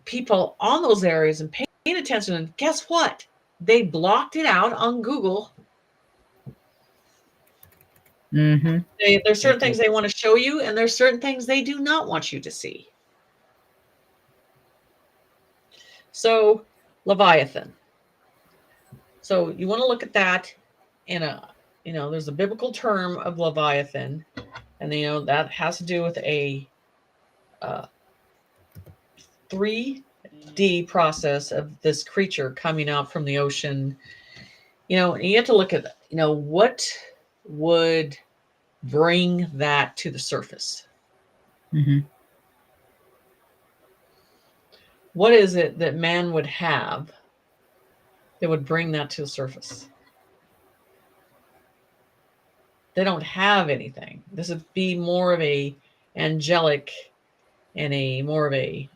people on those areas and paying attention, and guess what? They blocked it out on Google. Mm-hmm. There's certain things they want to show you, and there's certain things they do not want you to see. So, Leviathan. So you want to look at that in there's a biblical term of Leviathan, and that has to do with a 3D process of this creature coming out from the ocean. And you have to look at, what would bring that to the surface. Mm-hmm. What is it that man would have that would bring that to the surface? They don't have anything. This would be more of a angelic and a more of a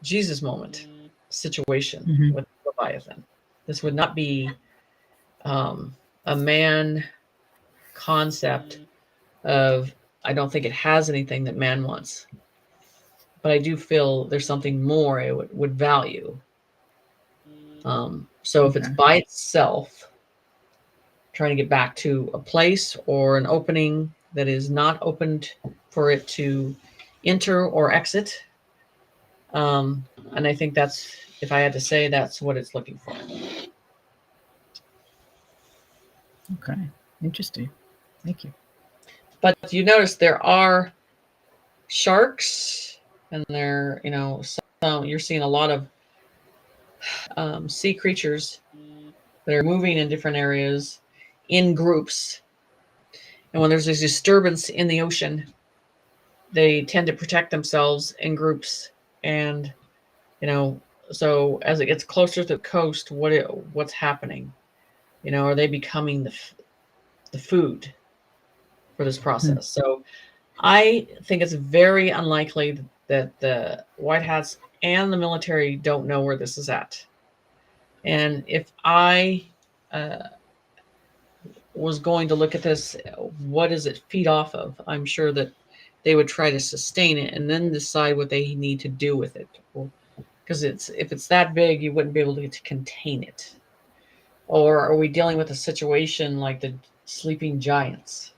Jesus moment situation with Leviathan. This would not be a man concept of, I don't think it has anything that man wants. But I do feel there's something more it would value. So if it's by itself, trying to get back to a place or an opening that is not opened for it to enter or exit. And I think that's, if I had to say, that's what it's looking for. Okay. Interesting. Thank you. But you notice there are sharks, and there, you're seeing a lot of sea creatures that are moving in different areas in groups. And when there's a disturbance in the ocean, they tend to protect themselves in groups. And, so as it gets closer to the coast, what's happening? Are they becoming the food for this process? So I think it's very unlikely that the White Hats and the military don't know where this is at. And if I was going to look at this, what does it feed off of? I'm sure that they would try to sustain it and then decide what they need to do with it. Because if it's that big, you wouldn't be able to contain it. Or are we dealing with a situation like the sleeping giants?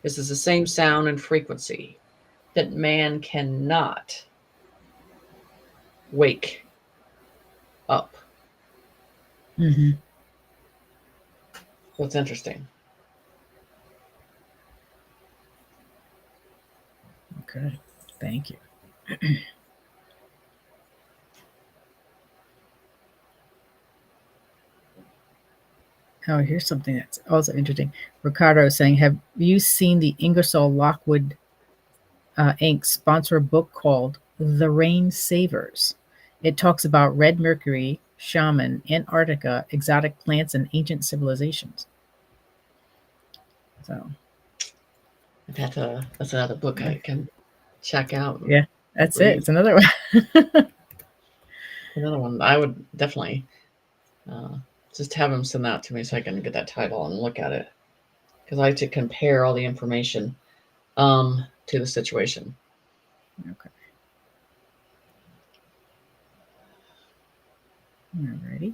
This is the same sound and frequency that man cannot wake up. Mm-hmm. What's interesting. Okay. Thank you. Oh, here's something that's also interesting. Ricardo is saying, have you seen the Ingersoll Lockwood Inc. sponsor a book called The Rain Savers? It talks about red mercury, shaman, Antarctica, exotic plants, and ancient civilizations. So that's another book I can check out. yeah, that's read. it. It's another one. Another one. I would definitely just have him send that to me so I can get that title and look at it, because I like to compare all the information to the situation. Okay. Alrighty.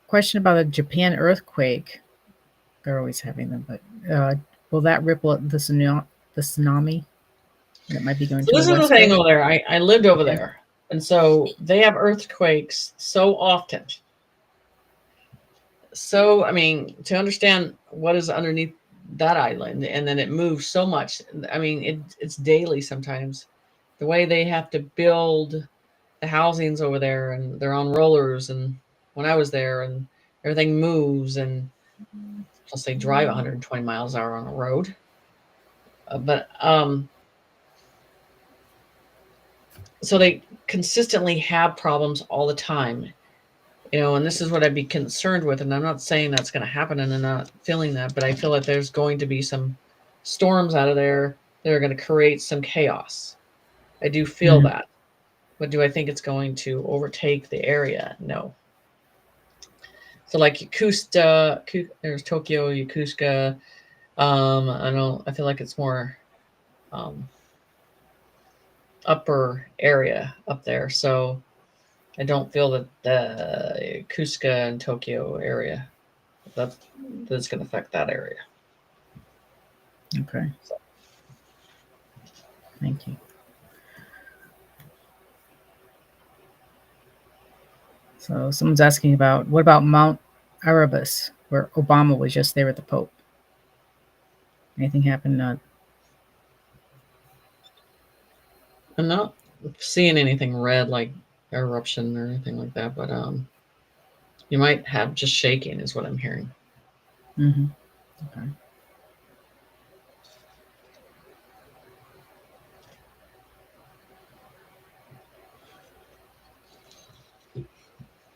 Question about a Japan earthquake. They're always having them, but will that ripple the tsunami that might be going So to this the is the west thing coast? over there. I lived over Yeah. there, and so they have earthquakes so often. So I mean, to understand what is underneath that island, and then it moves so much. I mean, it's daily sometimes. The way they have to build the housings over there, and they're on rollers, and when I was there, and everything moves, and plus they drive 120 miles an hour on a road. But so they consistently have problems all the time, and this is what I'd be concerned with. And I'm not saying that's going to happen, and I'm not feeling that, but I feel like there's going to be some storms out of there that are going to create some chaos. I do feel that. But do I think it's going to overtake the area? No. So like Yakusta, there's Tokyo, Yakuska. I feel like it's more upper area up there. So I don't feel that the Yakuska and Tokyo area that's going to affect that area. Okay. So. Thank you. So someone's asking about what about Mount Erebus, where Obama was just there with the Pope? Anything happened? I'm not seeing anything red like eruption or anything like that, but you might have just shaking is what I'm hearing. Mm-hmm. Okay.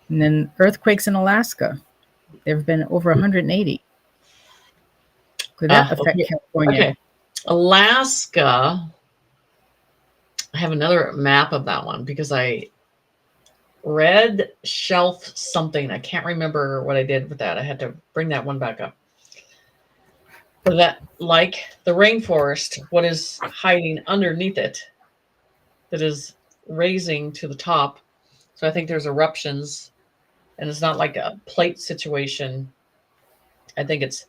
And then earthquakes in Alaska. There have been over 180. Could that affect California? Okay. Alaska. I have another map of that one because I read shelf something. I can't remember what I did with that. I had to bring that one back up. But that, like the rainforest, what is hiding underneath it that is raising to the top. So I think there's eruptions, and it's not like a plate situation. I think it's,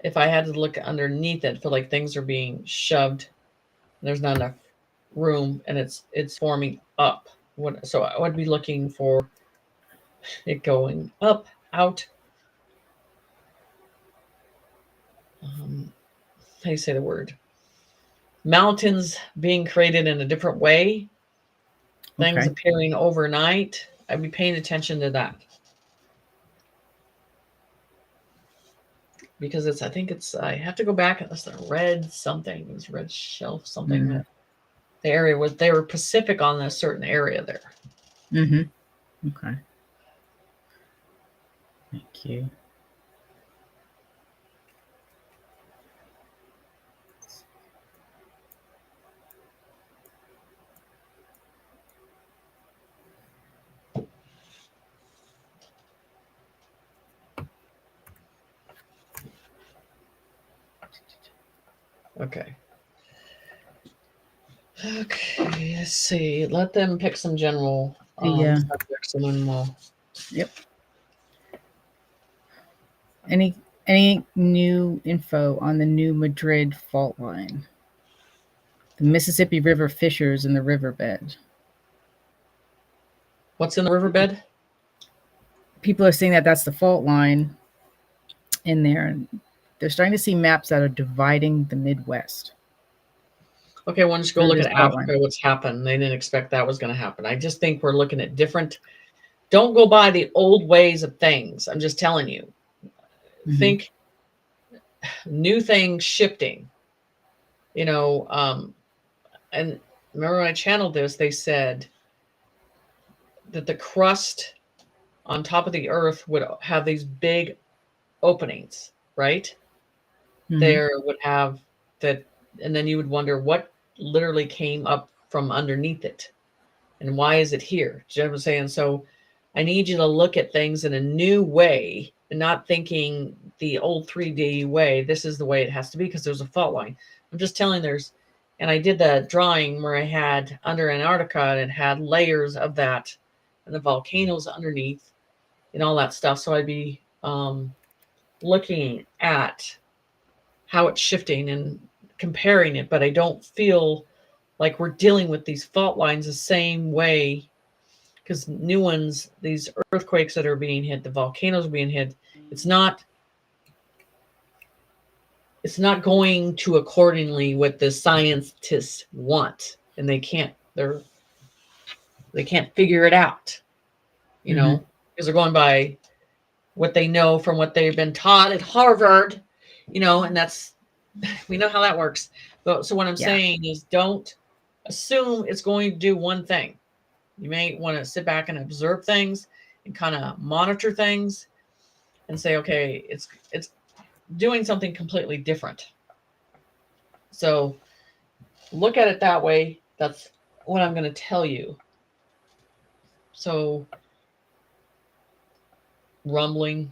if I had to look underneath it, feel like things are being shoved. There's not enough room, and it's forming up. So I would be looking for it going up, out. How do you say the word? Mountains being created in a different way. Things appearing overnight. I'd be paying attention to that. Because I have to go back and listen. Red something, it was red shelf something. Mm-hmm. The area was, they were Pacific on a certain area there. Mm-hmm. Okay. Thank you. Okay. Let's see. Let them pick some general subjects, and then we'll. Yep. Any new info on the new Madrid fault line? The Mississippi River fissures in the riverbed. What's in the riverbed? People are saying that that's the fault line in there, and they're starting to see maps that are dividing the Midwest. Okay, why don't you go look at Africa, what's happened. They didn't expect that was going to happen. I just think we're looking at different. Don't go by the old ways of things. I'm just telling you. Mm-hmm. Think new things shifting. and remember when I channeled this, they said that the crust on top of the earth would have these big openings, right? There would have that, and then you would wonder what literally came up from underneath it and why is it here? Do you know what I'm saying? So I need you to look at things in a new way and not thinking the old 3D way. This is the way it has to be because there's a fault line. I'm just telling and I did the drawing where I had under Antarctica and it had layers of that and the volcanoes underneath and all that stuff. So I'd be looking at how it's shifting and comparing it, but I don't feel like we're dealing with these fault lines the same way because new ones, these earthquakes that are being hit, the volcanoes are being hit, it's not going to accordingly what the scientists want, and they can't figure it out, you know, because they're going by what they know from what they've been taught at Harvard, you know, and we know how that works. But so what I'm saying is don't assume it's going to do one thing. You may want to sit back and observe things and kind of monitor things and say, okay, it's doing something completely different. So look at it that way. That's what I'm going to tell you. So rumbling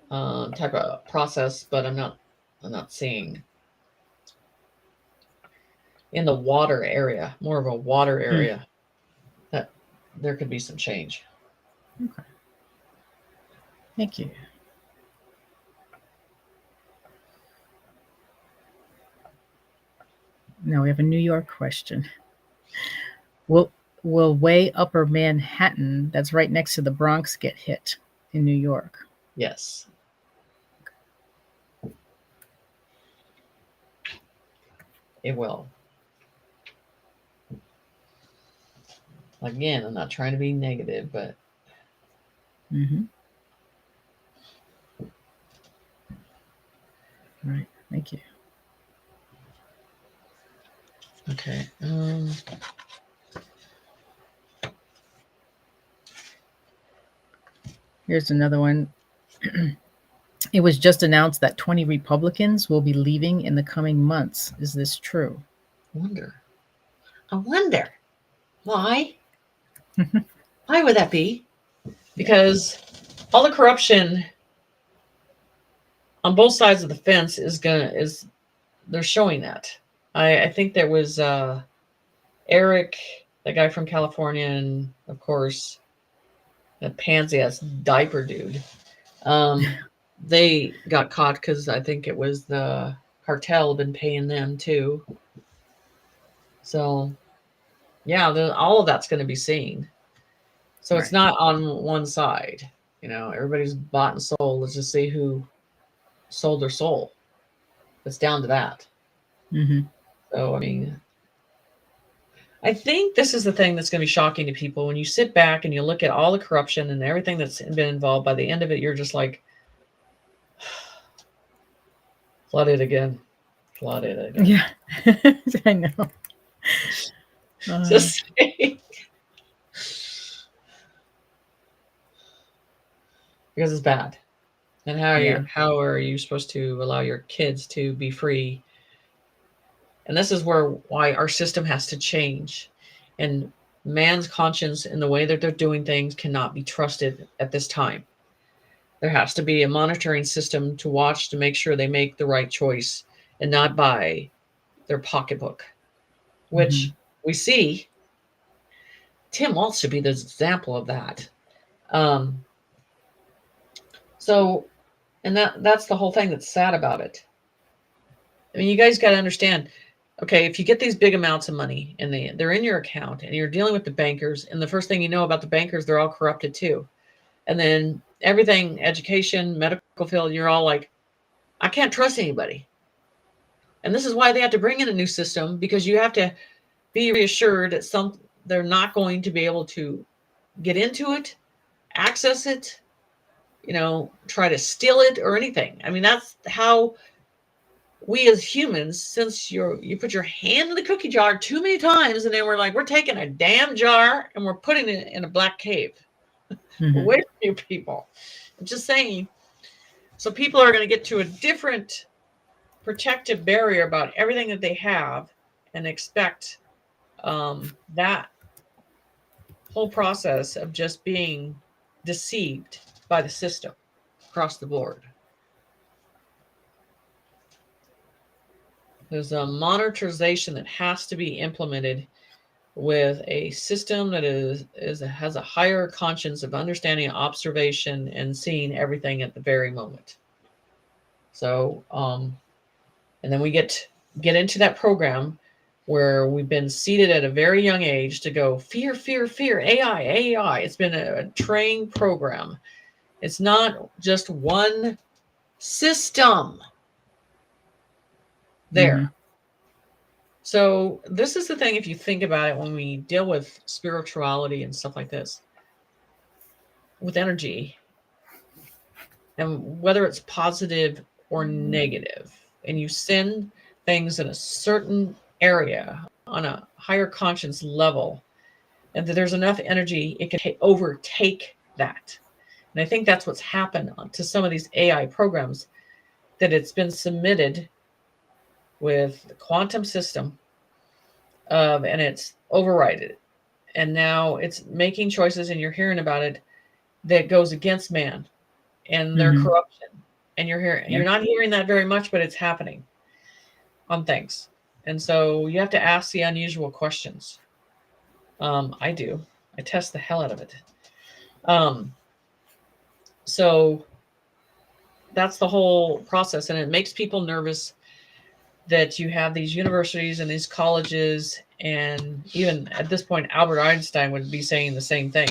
type of process, but I'm not seeing in the water area, more of a water area, that there could be some change. Okay. Thank you. Now we have a New York question. Will way upper Manhattan, that's right next to the Bronx, get hit in New York? Yes. It will. Again, I'm not trying to be negative, but All right. Thank you. Okay. Here's another one. It was just announced that 20 Republicans will be leaving in the coming months. Is this true? I wonder. Why? Why would that be? Because all the corruption on both sides of the fence they're showing that. I think there was Eric, the guy from California, and of course that pansy ass diaper dude. They got caught because I think it was the cartel been paying them too. So yeah, all of that's going to be seen. So it's not on one side, you know, everybody's bought and sold. Let's just see who sold their soul. It's down to that. So, I mean, I think this is the thing that's going to be shocking to people. When you sit back and you look at all the corruption and everything that's been involved, by the end of it, you're just like, flooded again. Yeah, I know. Just saying. Because it's bad. And how are you supposed to allow your kids to be free? And this is why our system has to change. And man's conscience in the way that they're doing things cannot be trusted at this time. There has to be a monitoring system to watch to make sure they make the right choice and not by their pocketbook, which we see. Tim Walz should be the example of that. So, and that's the whole thing that's sad about it. I mean, you guys got to understand, okay, if you get these big amounts of money and they're in your account and you're dealing with the bankers, and the first thing you know about the bankers, they're all corrupted too. And then everything, education, medical field, you're all like, I can't trust anybody. And this is why they have to bring in a new system, because you have to be reassured that they're not going to be able to get into it, access it, you know, try to steal it or anything. I mean, that's how we as humans, since you put your hand in the cookie jar too many times, and then we're like, we're taking a damn jar and we're putting it in a black cave. Away from you people. I'm just saying. So people are going to get to a different protective barrier about everything that they have and expect that whole process of just being deceived by the system across the board. There's a monitorization that has to be implemented with a system that has a higher conscience of understanding, observation, and seeing everything at the very moment. So, and then we get into that program where we've been seated at a very young age to go fear, fear, fear, AI, AI. It's been a trained program. It's not just one system there. So this is the thing, if you think about it, when we deal with spirituality and stuff like this, with energy, and whether it's positive or negative, and you send things in a certain area on a higher conscience level, and that there's enough energy, it can overtake that. And I think that's what's happened to some of these AI programs, that it's been submitted with the quantum system, and it's overridden. And now it's making choices, and you're hearing about it, that goes against man and their corruption. And you're not hearing that very much, but it's happening on things. And so you have to ask the unusual questions. I do. I test the hell out of it. So that's the whole process. And it makes people nervous that you have these universities and these colleges, and even at this point, Albert Einstein would be saying the same thing.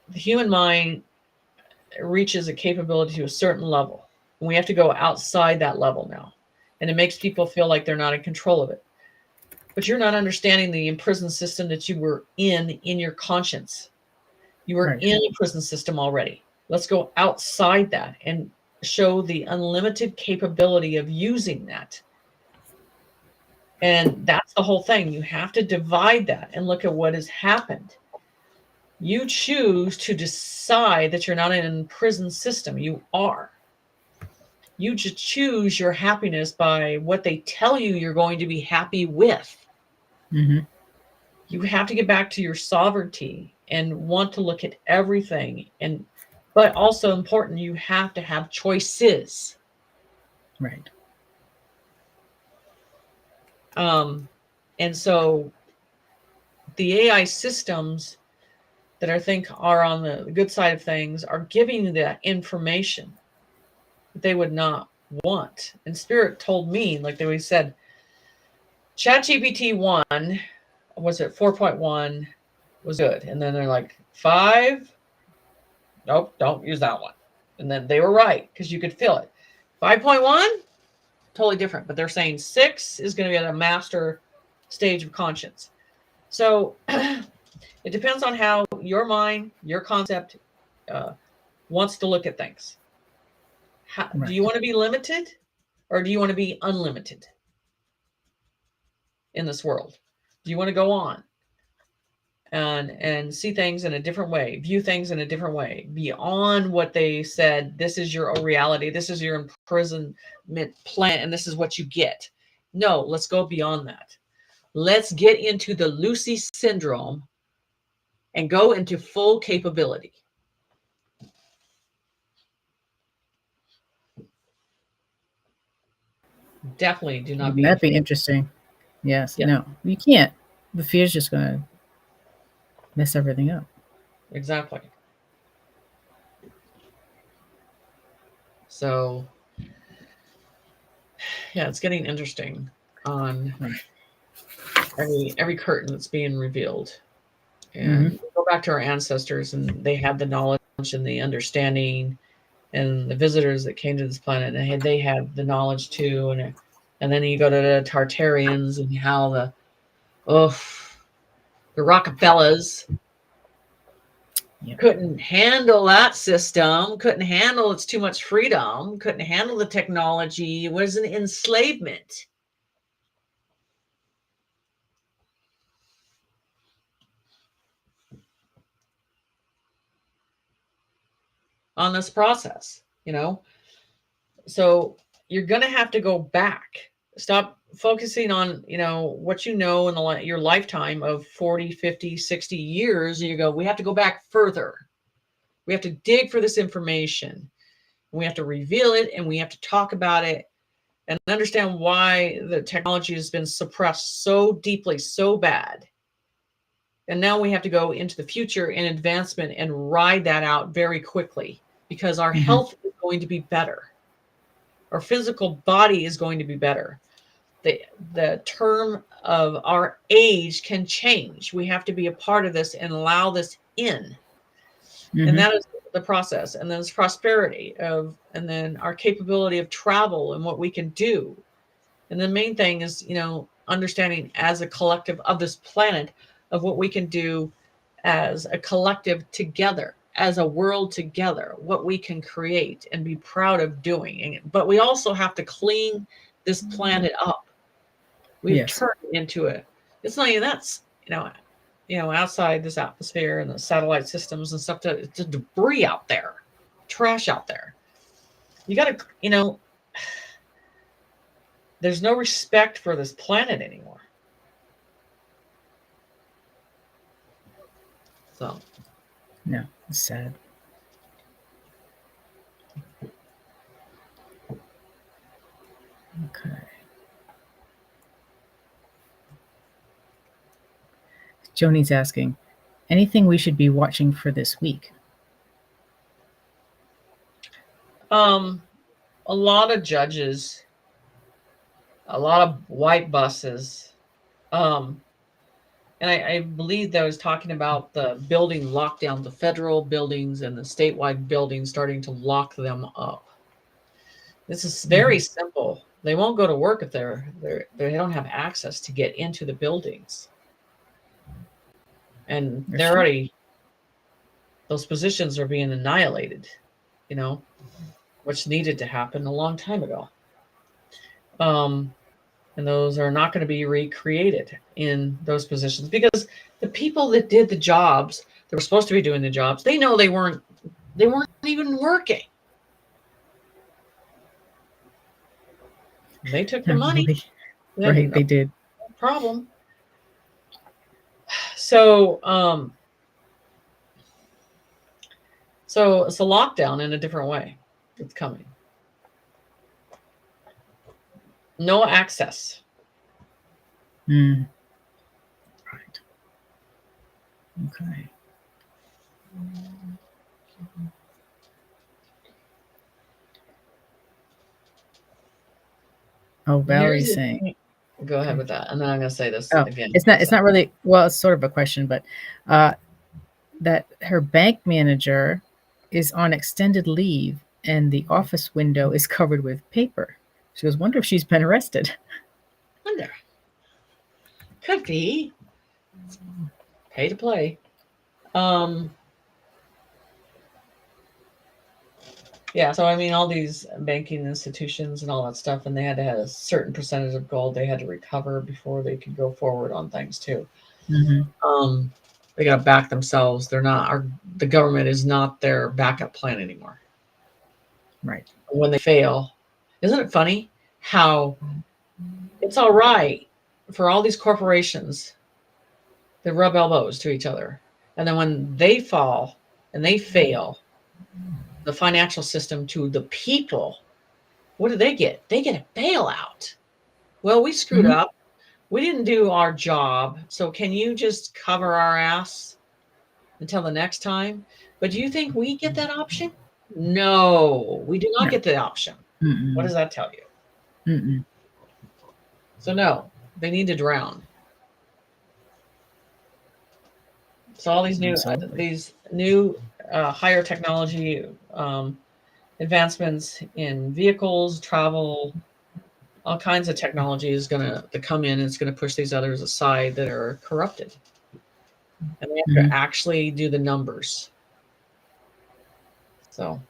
The human mind reaches a capability to a certain level, and we have to go outside that level now. And it makes people feel like they're not in control of it. But you're not understanding the imprisoned system that you were in your conscience. You were in a prison system already. Let's go outside that and show the unlimited capability of using that. And that's the whole thing. You have to divide that and look at what has happened. You choose to decide that you're not in a prison system. You are. You just choose your happiness by what they tell you you're going to be happy with. You have to get back to your sovereignty and want to look at everything. But also important, you have to have choices. Right. And so the AI systems that I think are on the good side of things are giving you that information that they would not want. And Spirit told me, like they said, ChatGPT 1, was it 4.1, was good. And then they're like, 5, nope, don't use that one. And then they were right, because you could feel it. 5.1, totally different. But they're saying 6 is going to be at a master stage of conscience. So it depends on how your mind, your concept wants to look at things. Do you want to be limited, or do you want to be unlimited in this world? Do you want to go on and see things in a different way, view things in a different way, beyond what they said, this is your reality, this is your imprisonment plan, and this is what you get? No, let's go beyond that. Let's get into the Lucy syndrome and go into full capability. Definitely do not be. That'd be interesting. Yes. Yeah. No, you can't. The fear's just going to mess everything up. Exactly. So, yeah, it's getting interesting on every curtain that's being revealed. And we go back to our ancestors, and they had the knowledge and the understanding, and the visitors that came to this planet, and they had the knowledge too. And then you go to the Tartarians, and how the Rockefellers, couldn't handle that system, couldn't handle it's too much freedom, couldn't handle the technology. It was an enslavement. On this process, so you're going to have to go back. Stop focusing on, what you know in your lifetime of 40, 50, 60 years. And you go, we have to go back further. We have to dig for this information. We have to reveal it, and we have to talk about it and understand why the technology has been suppressed so deeply, so bad. And now we have to go into the future in advancement and ride that out very quickly, because our health is going to be better. Our physical body is going to be better. The term of our age can change. We have to be a part of this and allow this in. And that is the process. And then there's prosperity and then our capability of travel and what we can do. And the main thing is, understanding as a collective of this planet of what we can do as a collective together, as a world together, what we can create and be proud of doing. But we also have to clean this planet up. We've turned it into it's not even that's, outside this atmosphere and the satellite systems and stuff, to debris out there, trash out there. You got to, there's no respect for this planet anymore. So. No, it's sad. Okay. Joni's asking, anything we should be watching for this week? A lot of judges, a lot of white buses. And I believe that I was talking about the building lockdown, the federal buildings and the statewide buildings starting to lock them up. This is very simple. They won't go to work if they don't have access to get into the buildings. And they're already, those positions are being annihilated, which needed to happen a long time ago. And those are not going to be recreated in those positions, because the people that did the jobs, that were supposed to be doing the jobs, they know they weren't even working. They took the money. Right, they did. No problem. So it's a lockdown in a different way. It's coming. No access. Right. Okay. Oh, Valerie's saying. Go ahead with that, and then I'm going to say this again. It's not really, well, it's sort of a question, but that her bank manager is on extended leave and the office window is covered with paper. She goes, wonder if she's been arrested. Wonder. Could be. Pay to play. Yeah, so I mean, all these banking institutions and all that stuff, and they had to have a certain percentage of gold they had to recover before they could go forward on things too. They got to back themselves. They're not, the government is not their backup plan anymore. Right. When they fail, isn't it funny how it's all right for all these corporations that rub elbows to each other, and then when they fall and they fail, the financial system to the people, what do they get? They get a bailout. Well, we screwed up. We didn't do our job. So can you just cover our ass until the next time? But do you think we get that option? No, we do not get the option. What does that tell you? So no, they need to drown. So all these new higher technology advancements in vehicles, travel, all kinds of technology is going to come in, and it's going to push these others aside that are corrupted. And they have to actually do the numbers. So.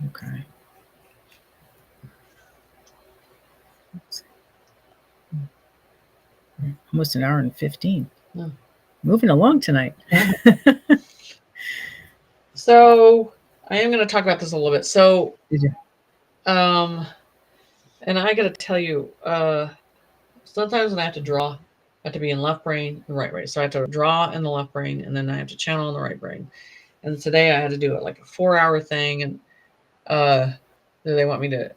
Okay. Almost an hour and 15. Yeah. Moving along tonight. So I am going to talk about this a little bit. So, Did you? and I got to tell you, sometimes when I have to draw, I have to be in left brain and right brain. So I have to draw in the left brain, and then I have to channel in the right brain. And today I had to do it like a 4-hour thing, and they want me to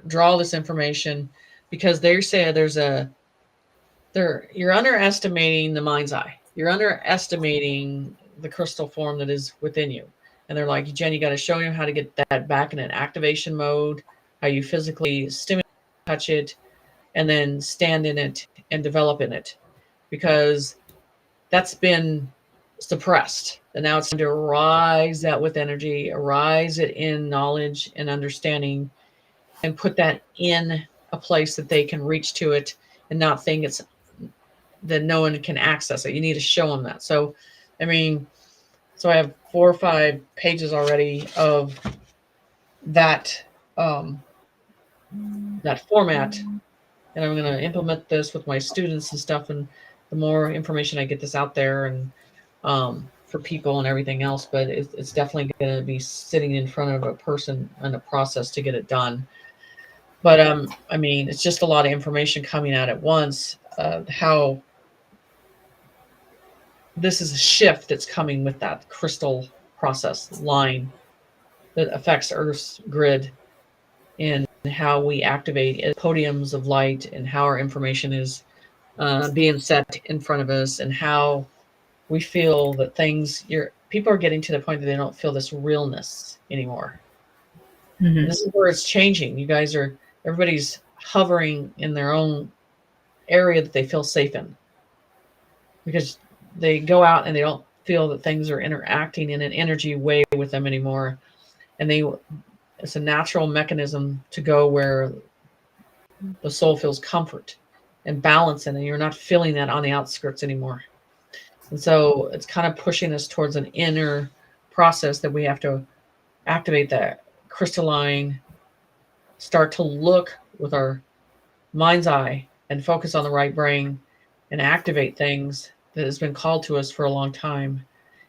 draw this information because they say you're underestimating the mind's eye. You're underestimating the crystal form that is within you. And they're like, Jen, you got to show you how to get that back in an activation mode, how you physically stimulate, touch it, and then stand in it and develop in it, because that's been suppressed. And now it's time to arise that with energy, arise it in knowledge and understanding, and put that in a place that they can reach to it and not think it's that no one can access it. You need to show them that. So, I mean, so I have 4 or 5 pages already of that that format, and I'm going to implement this with my students and stuff. And the more information I get this out there, and for people and everything else, but it's definitely going to be sitting in front of a person and a process to get it done. But I mean, it's just a lot of information coming out at once. How this is a shift that's coming with that crystal process line that affects Earth's grid, and how we activate podiums of light, and how our information is being set in front of us, and how we feel that people are getting to the point that they don't feel this realness anymore. Mm-hmm. And this is where it's changing. Everybody's hovering in their own area that they feel safe in, because they go out and they don't feel that things are interacting in an energy way with them anymore. And it's a natural mechanism to go where the soul feels comfort and balance, and you're not feeling that on the outskirts anymore. And so it's kind of pushing us towards an inner process that we have to activate that crystalline, start to look with our mind's eye and focus on the right brain and activate things that has been called to us for a long time.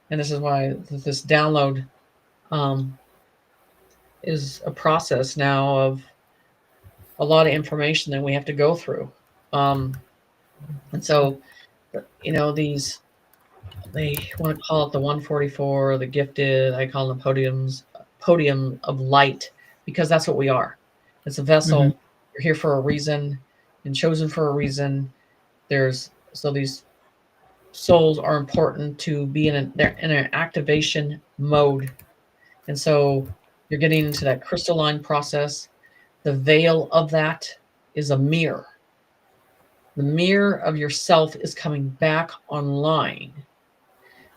And this is why this download is a process now of a lot of information that we have to go through. And so, they want to call it the 144, the gifted. I call them podium of light, because that's what we are. It's a vessel. Mm-hmm. You're here for a reason and chosen for a reason. So these souls are important to be they're in an activation mode. And so you're getting into that crystalline process. The veil of that is a mirror. The mirror of yourself is coming back online.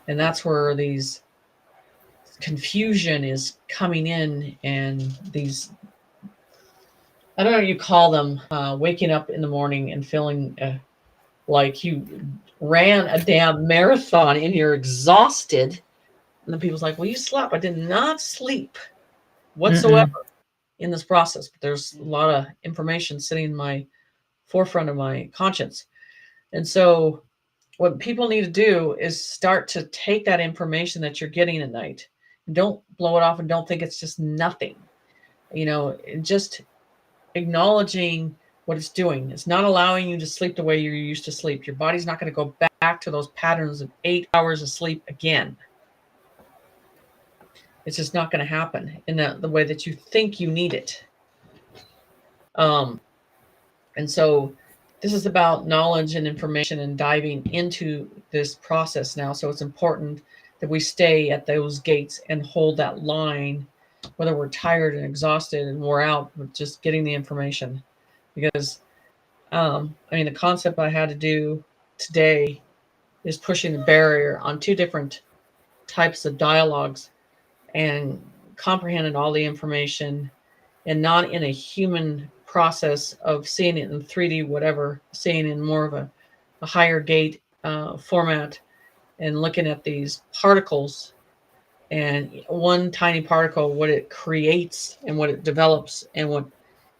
And that's where these confusion is coming in, and these, I don't know what you call them, waking up in the morning and feeling like you ran a damn marathon and you're exhausted. And then people's like, well, you slept. I did not sleep whatsoever in this process. But there's a lot of information sitting in my forefront of my conscience. And so what people need to do is start to take that information that you're getting at night, and don't blow it off, and don't think it's just nothing. Just acknowledging what it's doing. It's not allowing you to sleep the way you used to sleep. Your body's not going to go back to those patterns of 8 hours of sleep again. It's just not going to happen in the way that you think you need it. And so this is about knowledge and information and diving into this process now. So it's important that we stay at those gates and hold that line, whether we're tired and exhausted and wore out with just getting the information. Because, the concept I had to do today is pushing the barrier on 2 different types of dialogues, and comprehended all the information, and not in a human process of seeing it in 3D, whatever, seeing in more of a higher gate format, and looking at these particles And one tiny particle, what it creates and what it develops and what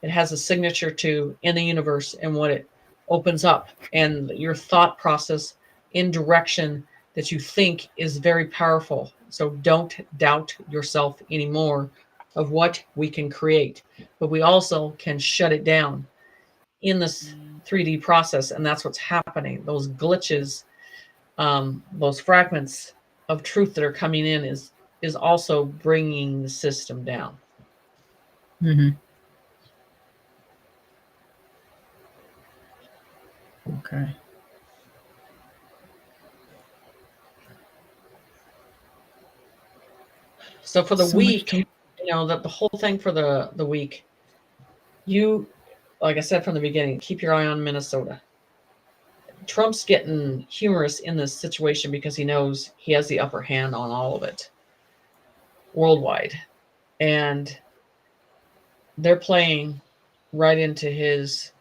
it has a signature to in the universe and what it opens up, and your thought process in direction that you think is very powerful. So don't doubt yourself anymore of what we can create, but we also can shut it down in this 3D process. And that's what's happening. Those glitches, those fragments of truth that are coming in is also bringing the system down. Mm-hmm. Okay. So for the So week, the whole thing for the week, you, like I said from the beginning, keep your eye on Minnesota. Trump's getting humorous in this situation because he knows he has the upper hand on all of it worldwide. And they're playing right into his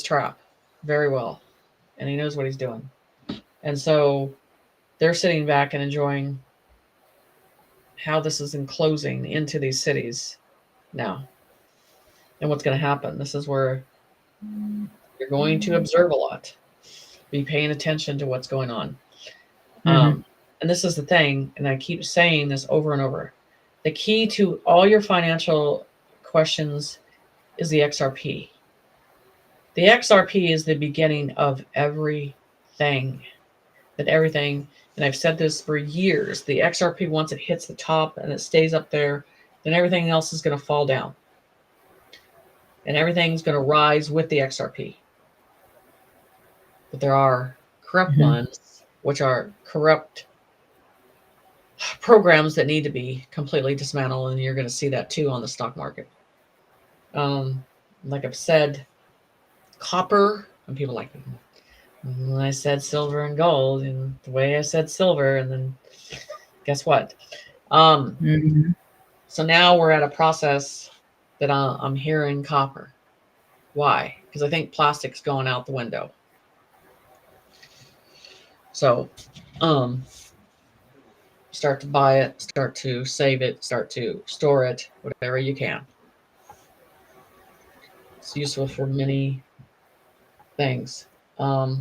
trap very well. And he knows what he's doing. And so they're sitting back and enjoying how this is enclosing into these cities now. And what's going to happen. This is where you're going to observe a lot. Be paying attention to what's going on. Mm-hmm. And this is the thing, and I keep saying this over and over. The key to all your financial questions is the XRP. The XRP is the beginning of everything. And I've said this for years, the XRP, once it hits the top and it stays up there, then everything else is going to fall down. And everything's going to rise with the XRP. But there are corrupt ones, which are corrupt programs that need to be completely dismantled, and you're going to see that too on the stock market. Like I've said, copper, and people like, I said silver and gold, and the way I said silver, and then guess what? So now we're at a process that I'm hearing copper. Why? Because I think plastic's going out the window. So, start to buy it, start to save it, start to store it, whatever you can. It's useful for many things. So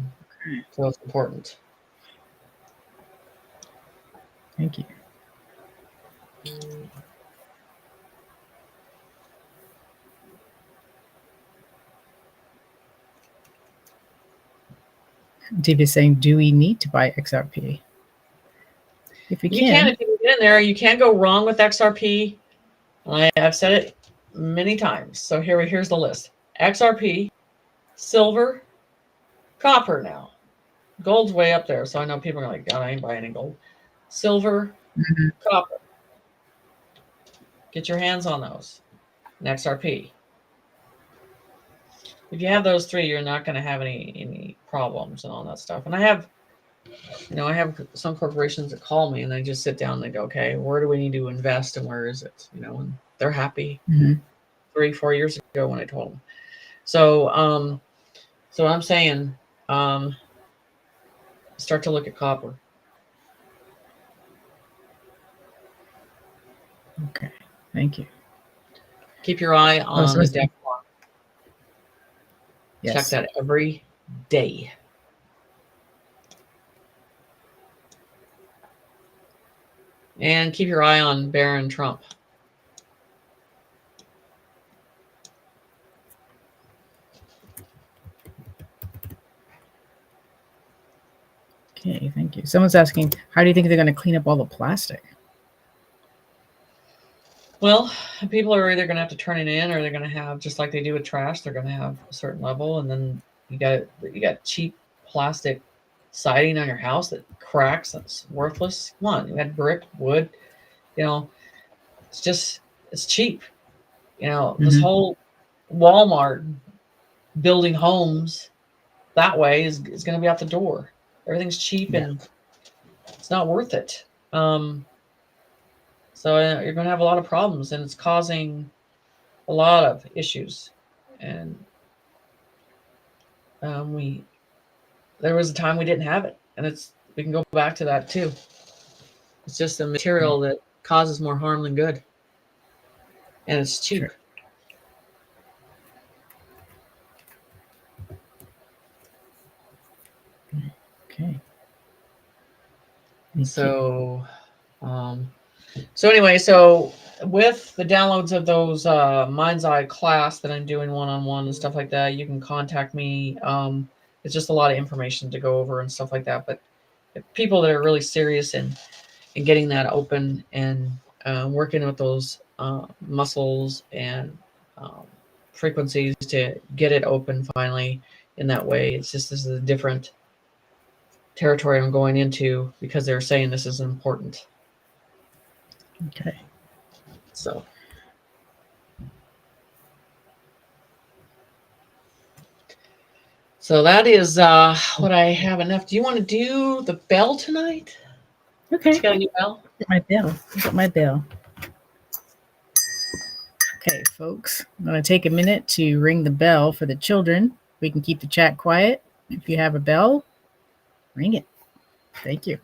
it's important. Thank you. Dave is saying, do we need to buy XRP? If we You can, if you get in there, you can't go wrong with XRP. I've said it many times. So here's the list. XRP, silver, copper now. Gold's way up there. So I know people are like, God, I ain't buying any gold. Silver, copper. Get your hands on those. And XRP. If you have those three, you're not going to have any problems and all that stuff. And I have some corporations that call me and they just sit down and they go, okay, where do we need to invest and where is it? And they're happy. 3-4 years ago when I told them. So I'm saying, start to look at copper. Okay, thank you. Keep your eye on the deck clock. Yes. Check that every day. And keep your eye on Barron Trump. Okay, thank you. Someone's asking, how do you think they're going to clean up all the plastic? Well, people are either going to have to turn it in, or they're going to have, just like they do with trash, they're going to have a certain level, and then you got cheap plastic siding on your house that cracks, that's worthless. Come on, you had brick, wood, it's cheap. This whole Walmart building homes that way is going to be out the door. Everything's cheap and it's not worth it. So you're going to have a lot of problems, and it's causing a lot of issues. And there was a time we didn't have it, and we can go back to that too. It's just a material that causes more harm than good. And it's cheap. Sure. Okay. So anyway, so with the downloads of those Mind's Eye class that I'm doing one-on-one and stuff like that, you can contact me. It's just a lot of information to go over and stuff like that. But people that are really serious in getting that open and working with those muscles and frequencies to get it open finally in that way. It's just, this is a different territory I'm going into because they're saying this is important. Okay. So that is what I have enough. Do you want to do the bell tonight? Okay. You got a new bell? Get my bell. Get my bell. Okay, folks. I'm going to take a minute to ring the bell for the children. We can keep the chat quiet. If you have a bell, ring it. Thank you.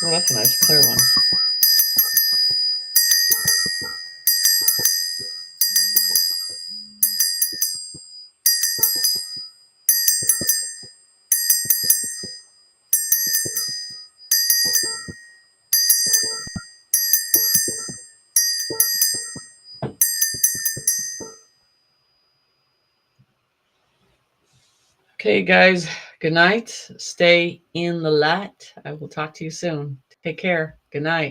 Oh, that's a nice clear one. Okay, guys, good night. Stay in the light. I will talk to you soon. Take care. Good night.